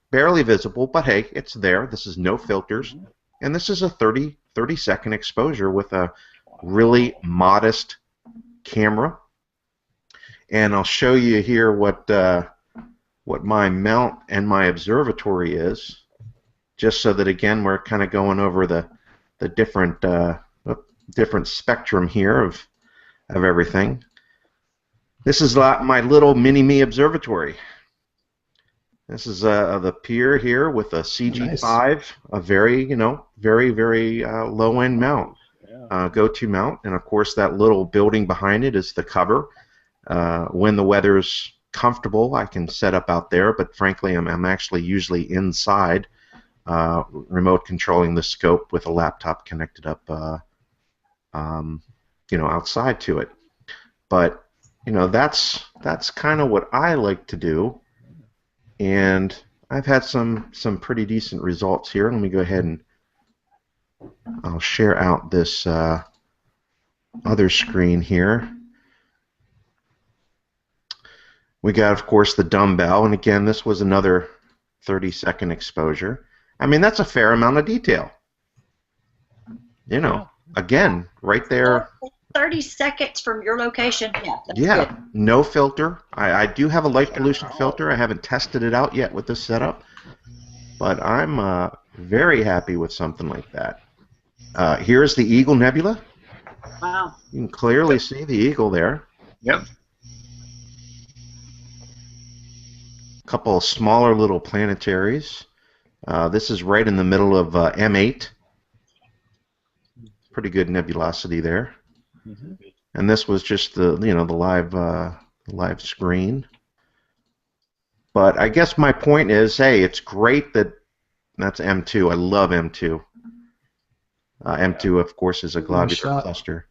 Barely visible, but hey, it's there. This is no filters, and this is a 30-second exposure with a really modest camera. And I'll show you here what my mount and my observatory is, just so that again we're kind of going over the different spectrum here of everything. This is my little mini-me observatory. This is the pier here with a CG5, nice. A very, very low-end mount, go-to mount, and of course that little building behind it is the cover. When the weather's comfortable, I can set up out there, but frankly, I'm actually usually inside, remote controlling the scope with a laptop connected up, outside to it. But that's kind of what I like to do. And I've had some pretty decent results here. Let me go ahead and I'll share out this other screen here. We got, of course, the dumbbell, and again, this was another 30-second exposure. I mean, that's a fair amount of detail. Again, right there. 30 seconds from your location. Yeah, good. No filter. I do have a light pollution filter. I haven't tested it out yet with this setup, but I'm very happy with something like that. Here's the Eagle Nebula. Wow. You can clearly see the Eagle there. Yep. A couple of smaller little planetaries. This is right in the middle of M8. Pretty good nebulosity there. Mm-hmm. And this was just the the live screen. But I guess my point is, hey, it's great that's M2. I love M2. M2, of course, is a globular cluster.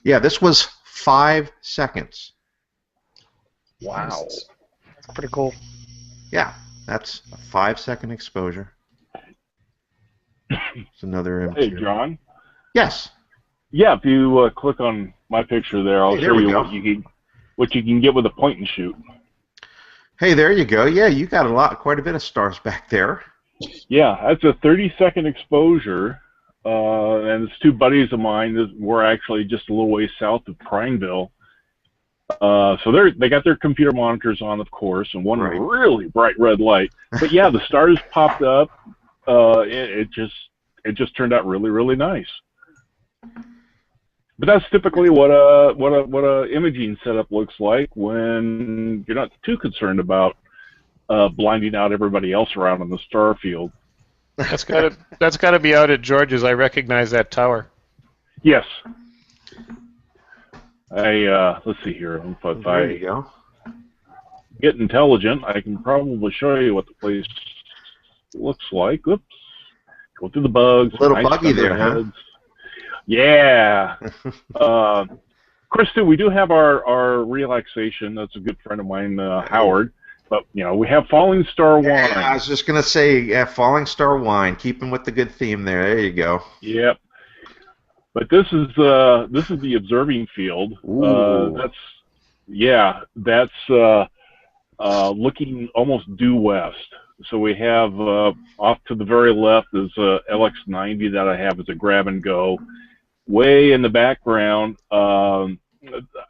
Yeah, this was 5 seconds. Wow. That's pretty cool. Yeah, that's a 5-second exposure. It's another M2. Hey, John. Yes. Yeah, if you click on my picture there, I'll show you what you can get with a point and shoot. Hey, there you go. Yeah, you got quite a bit of stars back there. Yeah, that's a 30-second exposure, and it's 2 buddies of mine that were actually just a little ways south of Prineville. So they got their computer monitors on, of course, and one really bright red light. But yeah, the stars popped up. It just turned out really, really nice. But that's typically what a imaging setup looks like when you're not too concerned about blinding out everybody else around in the star field. That's gotta be out at George's. I recognize that tower. Yes. Let's see here. If there you go. Get intelligent, I can probably show you what the place looks like. Oops. Go through the bugs. A little buggy there, huh? Yeah. Krista, we do have our relaxation. That's a good friend of mine, Howard. But, we have Falling Star Wine. Yeah, I was just going to say, Falling Star Wine, keeping with the good theme there. There you go. Yep. But this is the observing field. That's looking almost due west. So we have off to the very left is LX90 that I have as a grab and go. Way in the background, I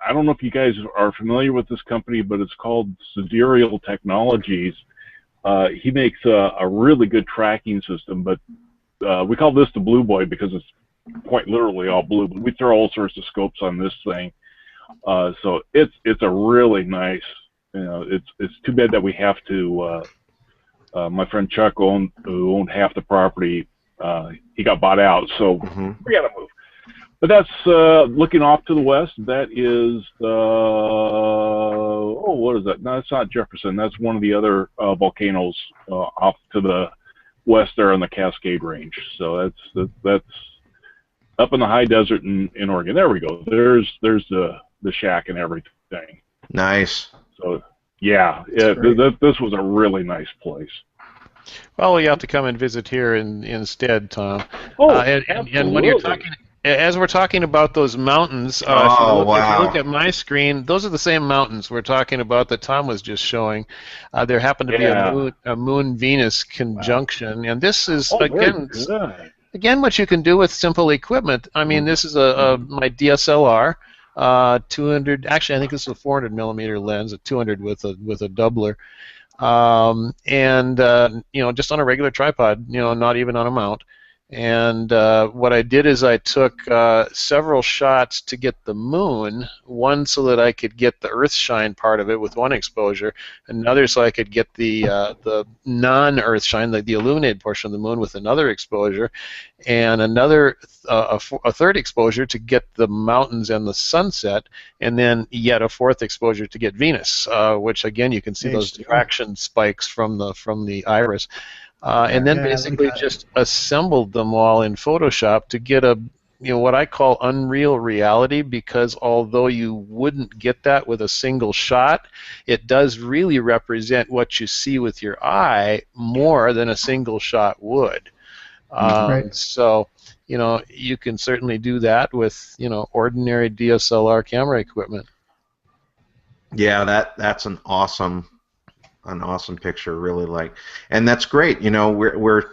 don't know if you guys are familiar with this company, but it's called Sidereal Technologies. He makes a really good tracking system, but we call this the Blue Boy because it's quite literally all blue. But we throw all sorts of scopes on this thing, so it's a really nice. It's too bad that we have to. My friend Chuck, who owned half the property, he got bought out, so we got to move. But that's looking off to the west. That is, what is that? No, it's not Jefferson. That's one of the other volcanoes off to the west there on the Cascade Range. So that's up in the high desert in Oregon. There we go. There's the shack and everything. Nice. So yeah, this was a really nice place. Well, you have to come and visit here instead, Tom. Oh, and when you're talking, as we're talking about those mountains, if you look at my screen, those are the same mountains we're talking about that Tom was just showing. There happened to be a Moon-Venus conjunction, and this is again what you can do with simple equipment. I mean, this is my DSLR. 200. Actually, I think this is a 400 millimeter lens, a 200 with a doubler, and just on a regular tripod, not even on a mount. And what I did is I took several shots to get the moon, one so that I could get the earth shine part of it with one exposure, another so I could get the non-earth shine, like the illuminated portion of the moon with another exposure, and another a third exposure to get the mountains and the sunset, and then yet a fourth exposure to get Venus, which again you can see those diffraction spikes from the iris. And then basically just assembled them all in Photoshop to get a, what I call unreal reality, because although you wouldn't get that with a single shot, it does really represent what you see with your eye more than a single shot would. So, you can certainly do that with, ordinary DSLR camera equipment. Yeah, that's an awesome picture, really and that's great. We're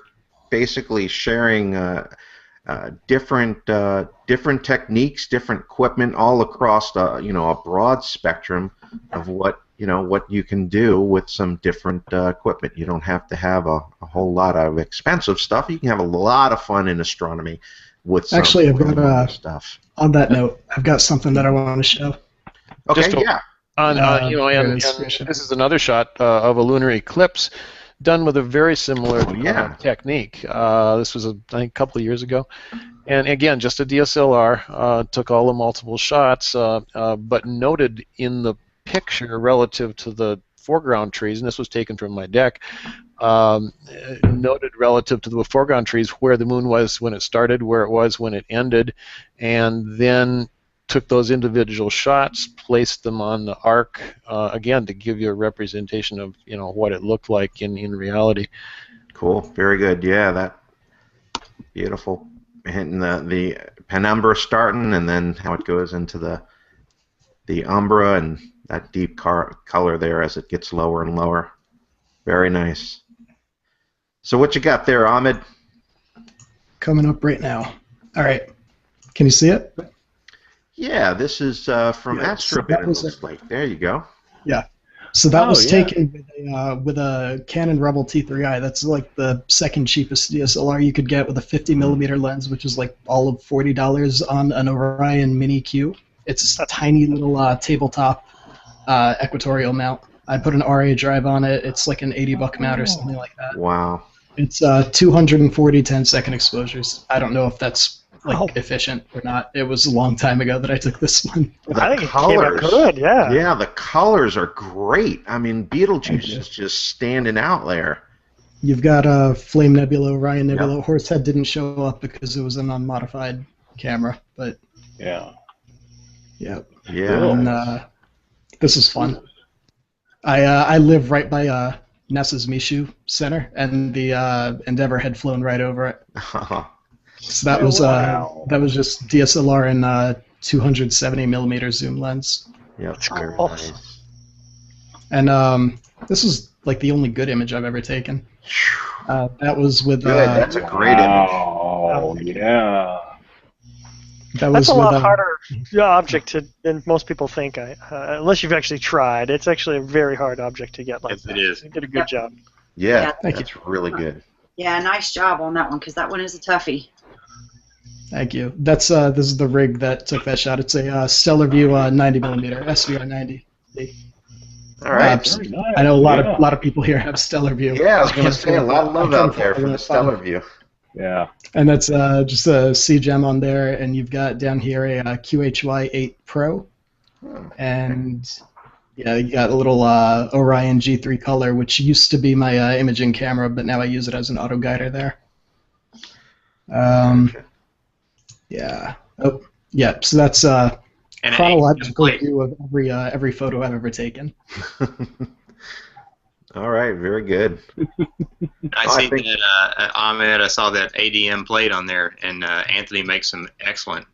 basically sharing different techniques, different equipment all across a broad spectrum of what you can do with some different equipment. You don't have to have a whole lot of expensive stuff. You can have a lot of fun in astronomy with some I've got stuff. On that note, I've got something that I want to show. Okay, yeah. And this is another shot of a lunar eclipse done with a very similar technique. This was, I think, a couple of years ago. And again, just a DSLR, took all the multiple shots, but noted in the picture relative to the foreground trees, and this was taken from my deck, noted relative to the foreground trees where the moon was when it started, where it was when it ended, and then took those individual shots, placed them on the arc, again, to give you a representation of what it looked like in reality. Cool, very good. Yeah, that beautiful. Hitting the penumbra starting, and then how it goes into the umbra and that deep color there as it gets lower and lower. Very nice. So what you got there, Ahmed? Coming up right now. All right, can you see it? Yeah, this is from Astronomers. So looks like. There you go. Yeah. So that was taken with a Canon Rebel T3i. That's like the second cheapest DSLR you could get with a 50 millimeter lens, which is like all of $40 on an Orion Mini Q. It's a tiny little tabletop equatorial mount. I put an RA drive on it. It's like an $80 mount or something like that. Wow. It's 240 10-second exposures. I don't know if that's efficient or not. It was a long time ago that I took this one. I think it came out good, yeah. Yeah, the colors are great. I mean, Betelgeuse is just standing out there. You've got Flame Nebula, Orion Nebula. Yep. Horsehead didn't show up because it was an unmodified camera, but yeah. And this is fun. I live right by NASA's Michoud Center, and the Endeavour had flown right over it. So that was just DSLR and 270 millimeter zoom lens. Yeah, that's cool. Nice. And this is like the only good image I've ever taken. That was with. Good. That's a great image. Oh yeah. That's a lot harder object than most people think. Unless you've actually tried, it's actually a very hard object to get. Like yes, it is. You did a good job. Yeah, that's really good. Yeah, nice job on that one, because that one is a toughie. Thank you. That's this is the rig that took that shot. It's a Stellar View 90 millimeter SVR 90. All right. Very nice. I know a lot of people here have Stellar View. Yeah, I was going to say a lot of love out there for the Stellar View. Yeah. And that's just a C-gem on there, and you've got down here a QHY8 Pro, and yeah, you got a little Orion G3 color, which used to be my imaging camera, but now I use it as an auto guider there. Yeah. Oh, yeah. So that's And chronological view of every photo I've ever taken. All right, very good. I see that Ahmed. I saw that ADM plate on there, and Anthony makes some excellent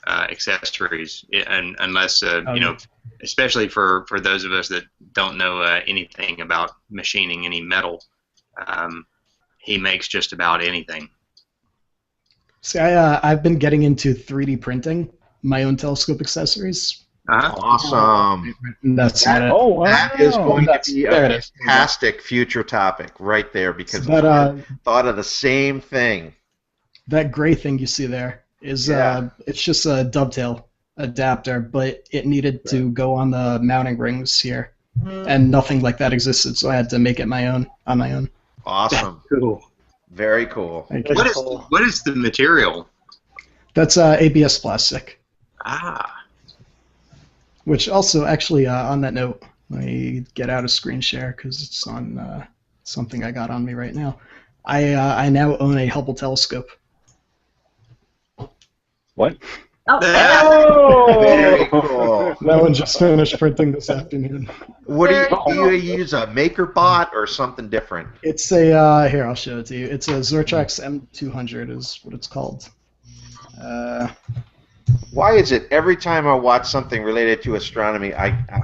accessories. And unless you know, especially for those of us that don't know anything about machining any metal, he makes just about anything. See, I've been getting into 3D printing my own telescope accessories. Awesome. That's that, Oh, wow. That is going to be there a it is. fantastic future topic right there, because But, I thought of the same thing. that gray thing you see there is it's just a dovetail adapter, but it needed to go on the mounting rings here, and nothing like that existed, so I had to make it on my own. Awesome. Cool. Very cool. What is the material? That's ABS plastic. Ah. Which also, actually, on that note, let me get out of screen share because it's on something I got on me right now. I now own a Hubble telescope. What? Oh, Very cool. That one just finished printing this afternoon. What do you use? A MakerBot or something different? It's a here, I'll show it to you. It's a Zortrax M200 is what it's called. Why is it every time I watch something related to astronomy,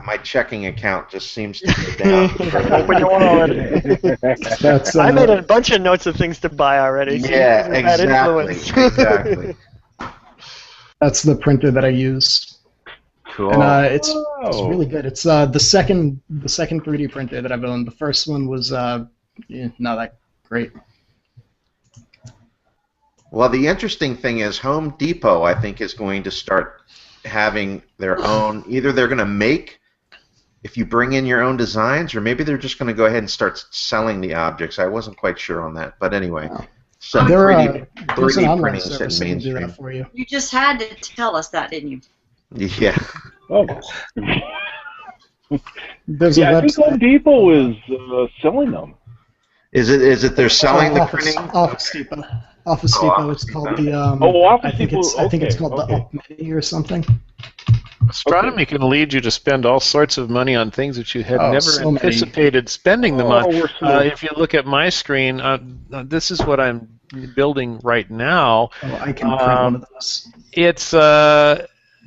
my checking account just seems to go down? Open your wallet. That's I made a bunch of notes of things to buy already. So Yeah, you're using bad exactly. influence. Exactly. that's the printer that I use. Cool. And it's really good. It's the second 3D printer that I've owned. The first one was not that great. Well, the interesting thing is Home Depot, I think, is going to start having their own. Either they're going to make, if you bring in your own designs, or maybe they're just going to go ahead and start selling the objects. I wasn't quite sure on that, but anyway, some There's 3D an online printing is service hitting that can do that mainstream. for you. you just had to tell us that, didn't you? Yeah. Oh. There's Yeah, a I think website. Home Depot is selling them. Is it they're selling the printing? Office Depot. Office Depot. Office It's called Depot. the. Office I think Depot, it's. I think it's okay, called the okay. Up Mini or something. Astronomy can lead you to spend all sorts of money on things that you had never so many. anticipated spending them on. we're so If you look at my screen, this is what I'm building right now. Oh, I can print one of those.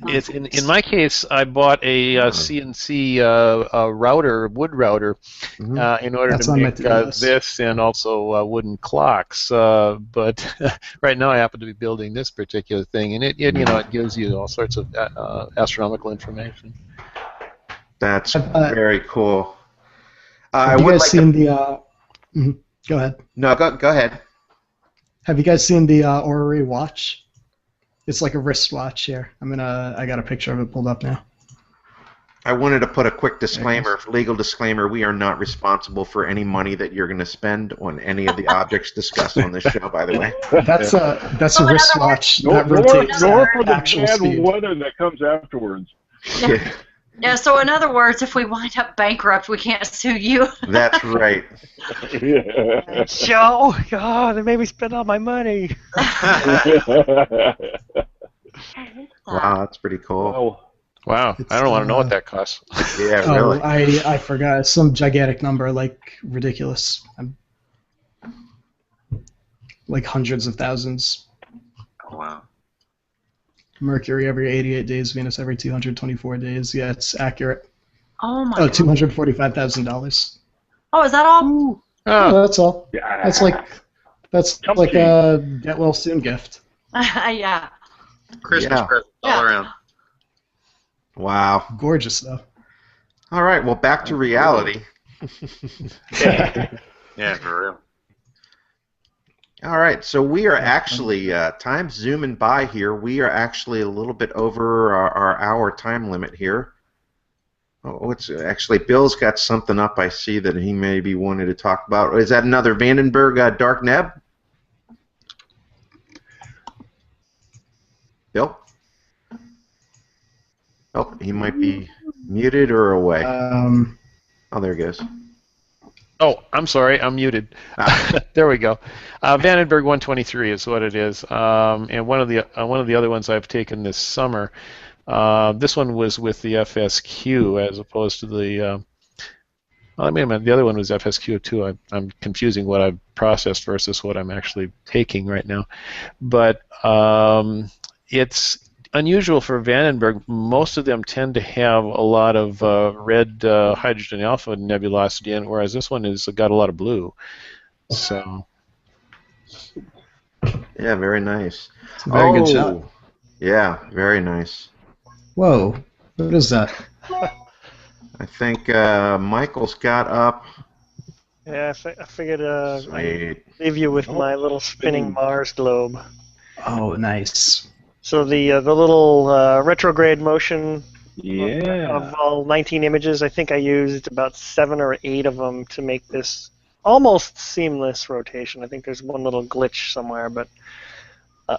It's in my case, I bought a CNC router, wood router, in order That's to on my make to-do list. this and also wooden clocks. But right now, I happen to be building this particular thing, and it gives you all sorts of astronomical information. That's very cool. Have you guys seen the? Go ahead. No, go ahead. Have you guys seen the Orrery watch? It's like a wristwatch here. I got a picture of it pulled up now. I wanted to put a quick disclaimer, legal disclaimer. We are not responsible for any money that you're going to spend on any of the objects discussed on this show, by the way. That's a wristwatch that nor rotates for the actual bad speed. weather that comes afterwards. Yeah, so in other words, if we wind up bankrupt, we can't sue you. That's right. Yeah. Joe, God, they made me spend all my money. Wow, that's pretty cool. Well, Wow, I don't want to know what that costs. Yeah, Oh, really. I forgot. It's some gigantic number, like ridiculous. Like hundreds of thousands. Oh, wow. Mercury every 88 days, Venus every 224 days. Yeah, it's accurate. Oh my Oh, God. $245,000. Oh, is that all? Oh, that's all. yeah. That's like a get well soon gift. Yeah. Christmas Yeah. presents all around. Wow. Gorgeous though. All right, well, back to reality. Yeah, for real. All right, so we are actually, time's zooming by here. We are actually a little bit over our hour time limit here. Oh, it's actually, Bill's got something up I see that he maybe wanted to talk about. Is that another Vandenberg Dark Neb? Bill? Oh, he might be muted or away. Oh, there he goes. Oh, I'm sorry, I'm muted. There we go. Vandenberg 123 is what it is, and one of the other ones I've taken this summer. This one was with the FSQ as opposed to the. I mean, the other one was FSQ too. I'm confusing what I've processed versus what I'm actually taking right now, but it's unusual for Vandenberg. Most of them tend to have a lot of red hydrogen alpha nebulosity in it, whereas this one has got a lot of blue. So. Yeah, very nice. It's a very good shot. Yeah, very nice. Whoa, what is that? I think Michael's got up. Yeah, I figured I'd Sweet. leave you with my little spinning Mars globe. Oh, nice. So the little retrograde motion Yeah. of all 19 images, I think I used about 7 or 8 of them to make this almost seamless rotation. I think there's one little glitch somewhere, but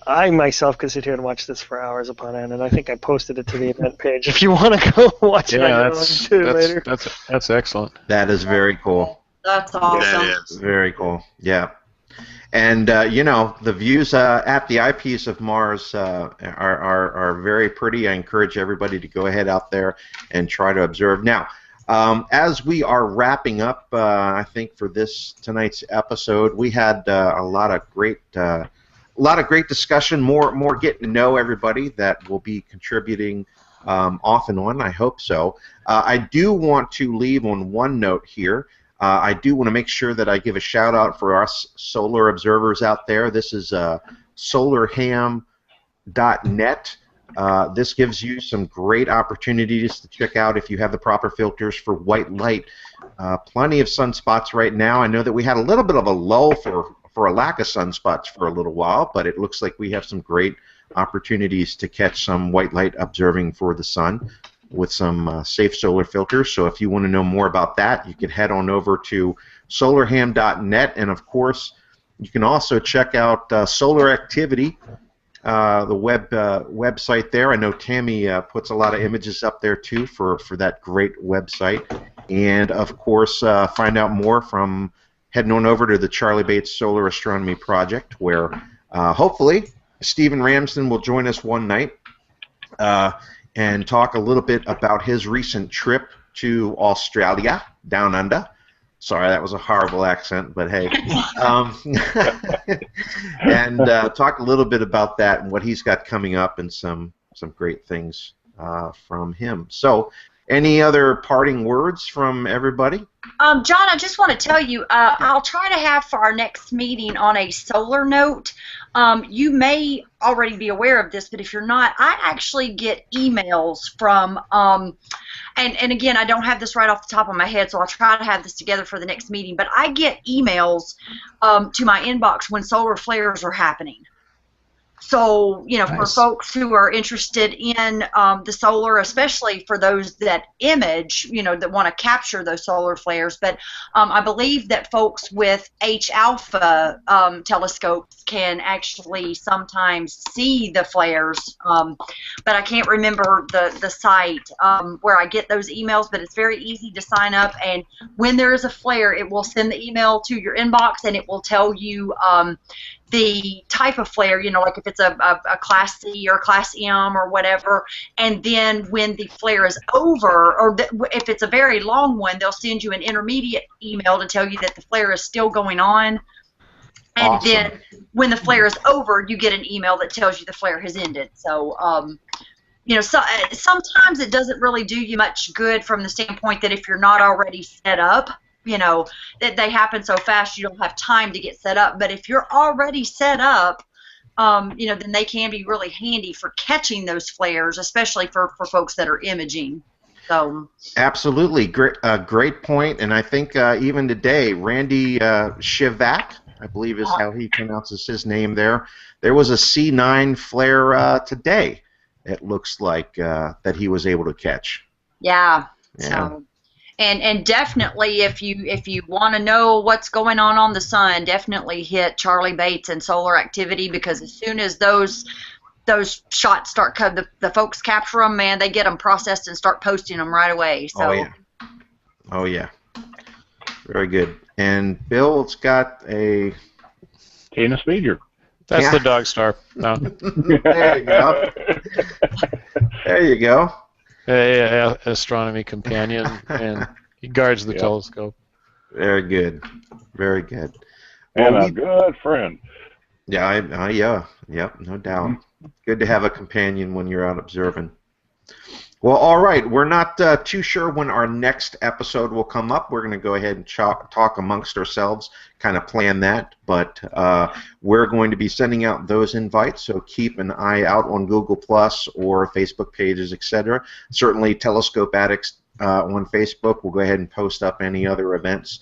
I myself could sit here and watch this for hours upon end, and I think I posted it to the event page if you want to go watch it on your own too later. That's excellent. That is very cool. That's awesome. That is. Very cool. Yeah. And, you know, the views at the eyepiece of Mars are very pretty. I encourage everybody to go ahead out there and try to observe. Now, as we are wrapping up, I think for tonight's episode, we had a lot of great discussion, more getting to know everybody that will be contributing off and on. I hope so. I do want to leave on one note here. I do want to make sure that I give a shout out for us solar observers out there. This is solarham.net. This gives you some great opportunities to check out if you have the proper filters for white light. Plenty of sunspots right now. I know that we had a little bit of a lull for a lack of sunspots for a little while, but it looks like we have some great opportunities to catch some white light observing for the sun with some safe solar filters. So if you want to know more about that, you can head on over to solarham.net, and of course you can also check out Solar Activity, the website there. I know Tammy puts a lot of images up there too for that great website, and of course find out more from heading on over to the Charlie Bates Solar Astronomy Project, where hopefully Stephen Ramsden will join us one night and talk a little bit about his recent trip to Australia, down under. Sorry, that was a horrible accent, but hey. And talk a little bit about that and what he's got coming up and some great things from him. So, any other parting words from everybody? John, I just want to tell you, I'll try to have for our next meeting on a solar note. You may already be aware of this, but if you're not, I actually get emails from, and again, I don't have this right off the top of my head, so I'll try to have this together for the next meeting, but I get emails to my inbox when solar flares are happening. So, you know, nice. For folks who are interested in the solar, especially for those that image, you know, that want to capture those solar flares. But I believe that folks with H-alpha telescopes can actually sometimes see the flares. But I can't remember the site where I get those emails, but it's very easy to sign up. And when there is a flare, it will send the email to your inbox, and it will tell you the type of flare, you know, like if it's a Class C or Class M or whatever, and then when the flare is over, or if it's a very long one, they'll send you an intermediate email to tell you that the flare is still going on, and awesome. Then when the flare is over, you get an email that tells you the flare has ended. So, you know, sometimes it doesn't really do you much good from the standpoint that if you're not already set up, you know, that they happen so fast you don't have time to get set up. But if you're already set up, you know, then they can be really handy for catching those flares, especially for folks that are imaging. So absolutely, great point. And I think even today, Randy Shivak, I believe is how he pronounces his name there. There was a C9 flare today, it looks like, that he was able to catch. Yeah. Yeah. So, and definitely, if you want to know what's going on the sun, definitely hit Charlie Bates and Solar Activity, because as soon as those shots start the folks capture them, man, they get them processed and start posting them right away. So. Oh yeah. Oh yeah. Very good. And Bill's got a Canis Major. That's Yeah. the dog star. No. There you go. There you go. A astronomy companion, and he guards the Yeah. telescope. Very good. Very good. And Well, a good friend. yeah, yep, no doubt. Good to have a companion when you're out observing. Well, all right. We're not too sure when our next episode will come up. We're going to go ahead and talk amongst ourselves, kind of plan that. But we're going to be sending out those invites, so keep an eye out on Google Plus or Facebook pages, etc. Certainly, Telescope Addicts on Facebook. We'll go ahead and post up any other events.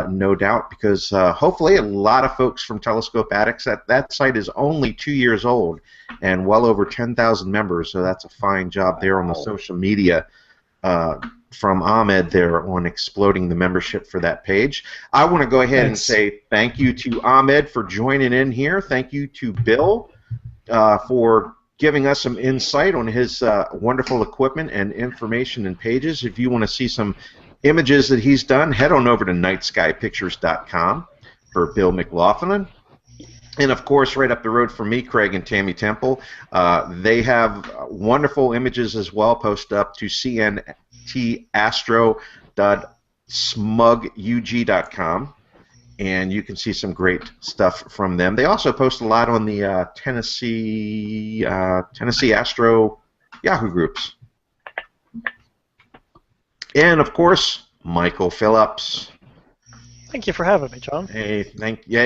No doubt, because hopefully a lot of folks from Telescope Addicts, that site is only 2 years old and well over 10,000 members, so that's a fine job there on the social media from Ahmed there on exploding the membership for that page. I want to go ahead and say thank you to Ahmed for joining in here. Thank you to Bill for giving us some insight on his wonderful equipment and information and pages. If you want to see some images that he's done, head on over to nightskypictures.com for Bill McLaughlin. And of course, right up the road from me, Craig and Tammy Temple, they have wonderful images as well, posted up to cntastro.smugug.com, and you can see some great stuff from them. They also post a lot on the Tennessee Astro Yahoo groups. And of course, Michael Phillips. Thank you for having me, John. Hey,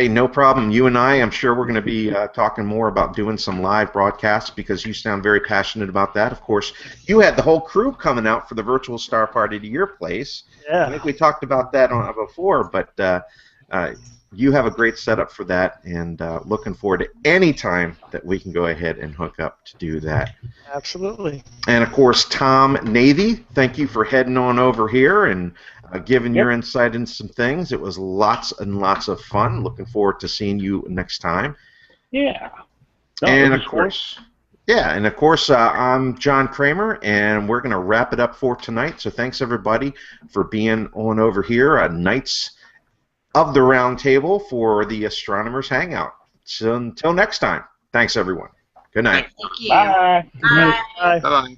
no problem. You and I'm sure we're going to be talking more about doing some live broadcasts, because you sound very passionate about that. Of course, you had the whole crew coming out for the virtual star party to your place. Yeah. I think we talked about that before, but you have a great setup for that, and looking forward to any time that we can go ahead and hook up to do that. Absolutely. And of course, Tom Navy, thank you for heading on over here and giving your insight into some things. It was lots and lots of fun. Looking forward to seeing you next time. Yeah. No, And of course, I'm John Kramer, and we're going to wrap it up for tonight. So thanks everybody for being on over here at Knights of the Round Table for the Astronomers Hangout. So until next time, thanks everyone. Good night. Thank you. Bye. Bye. Bye. Bye-bye.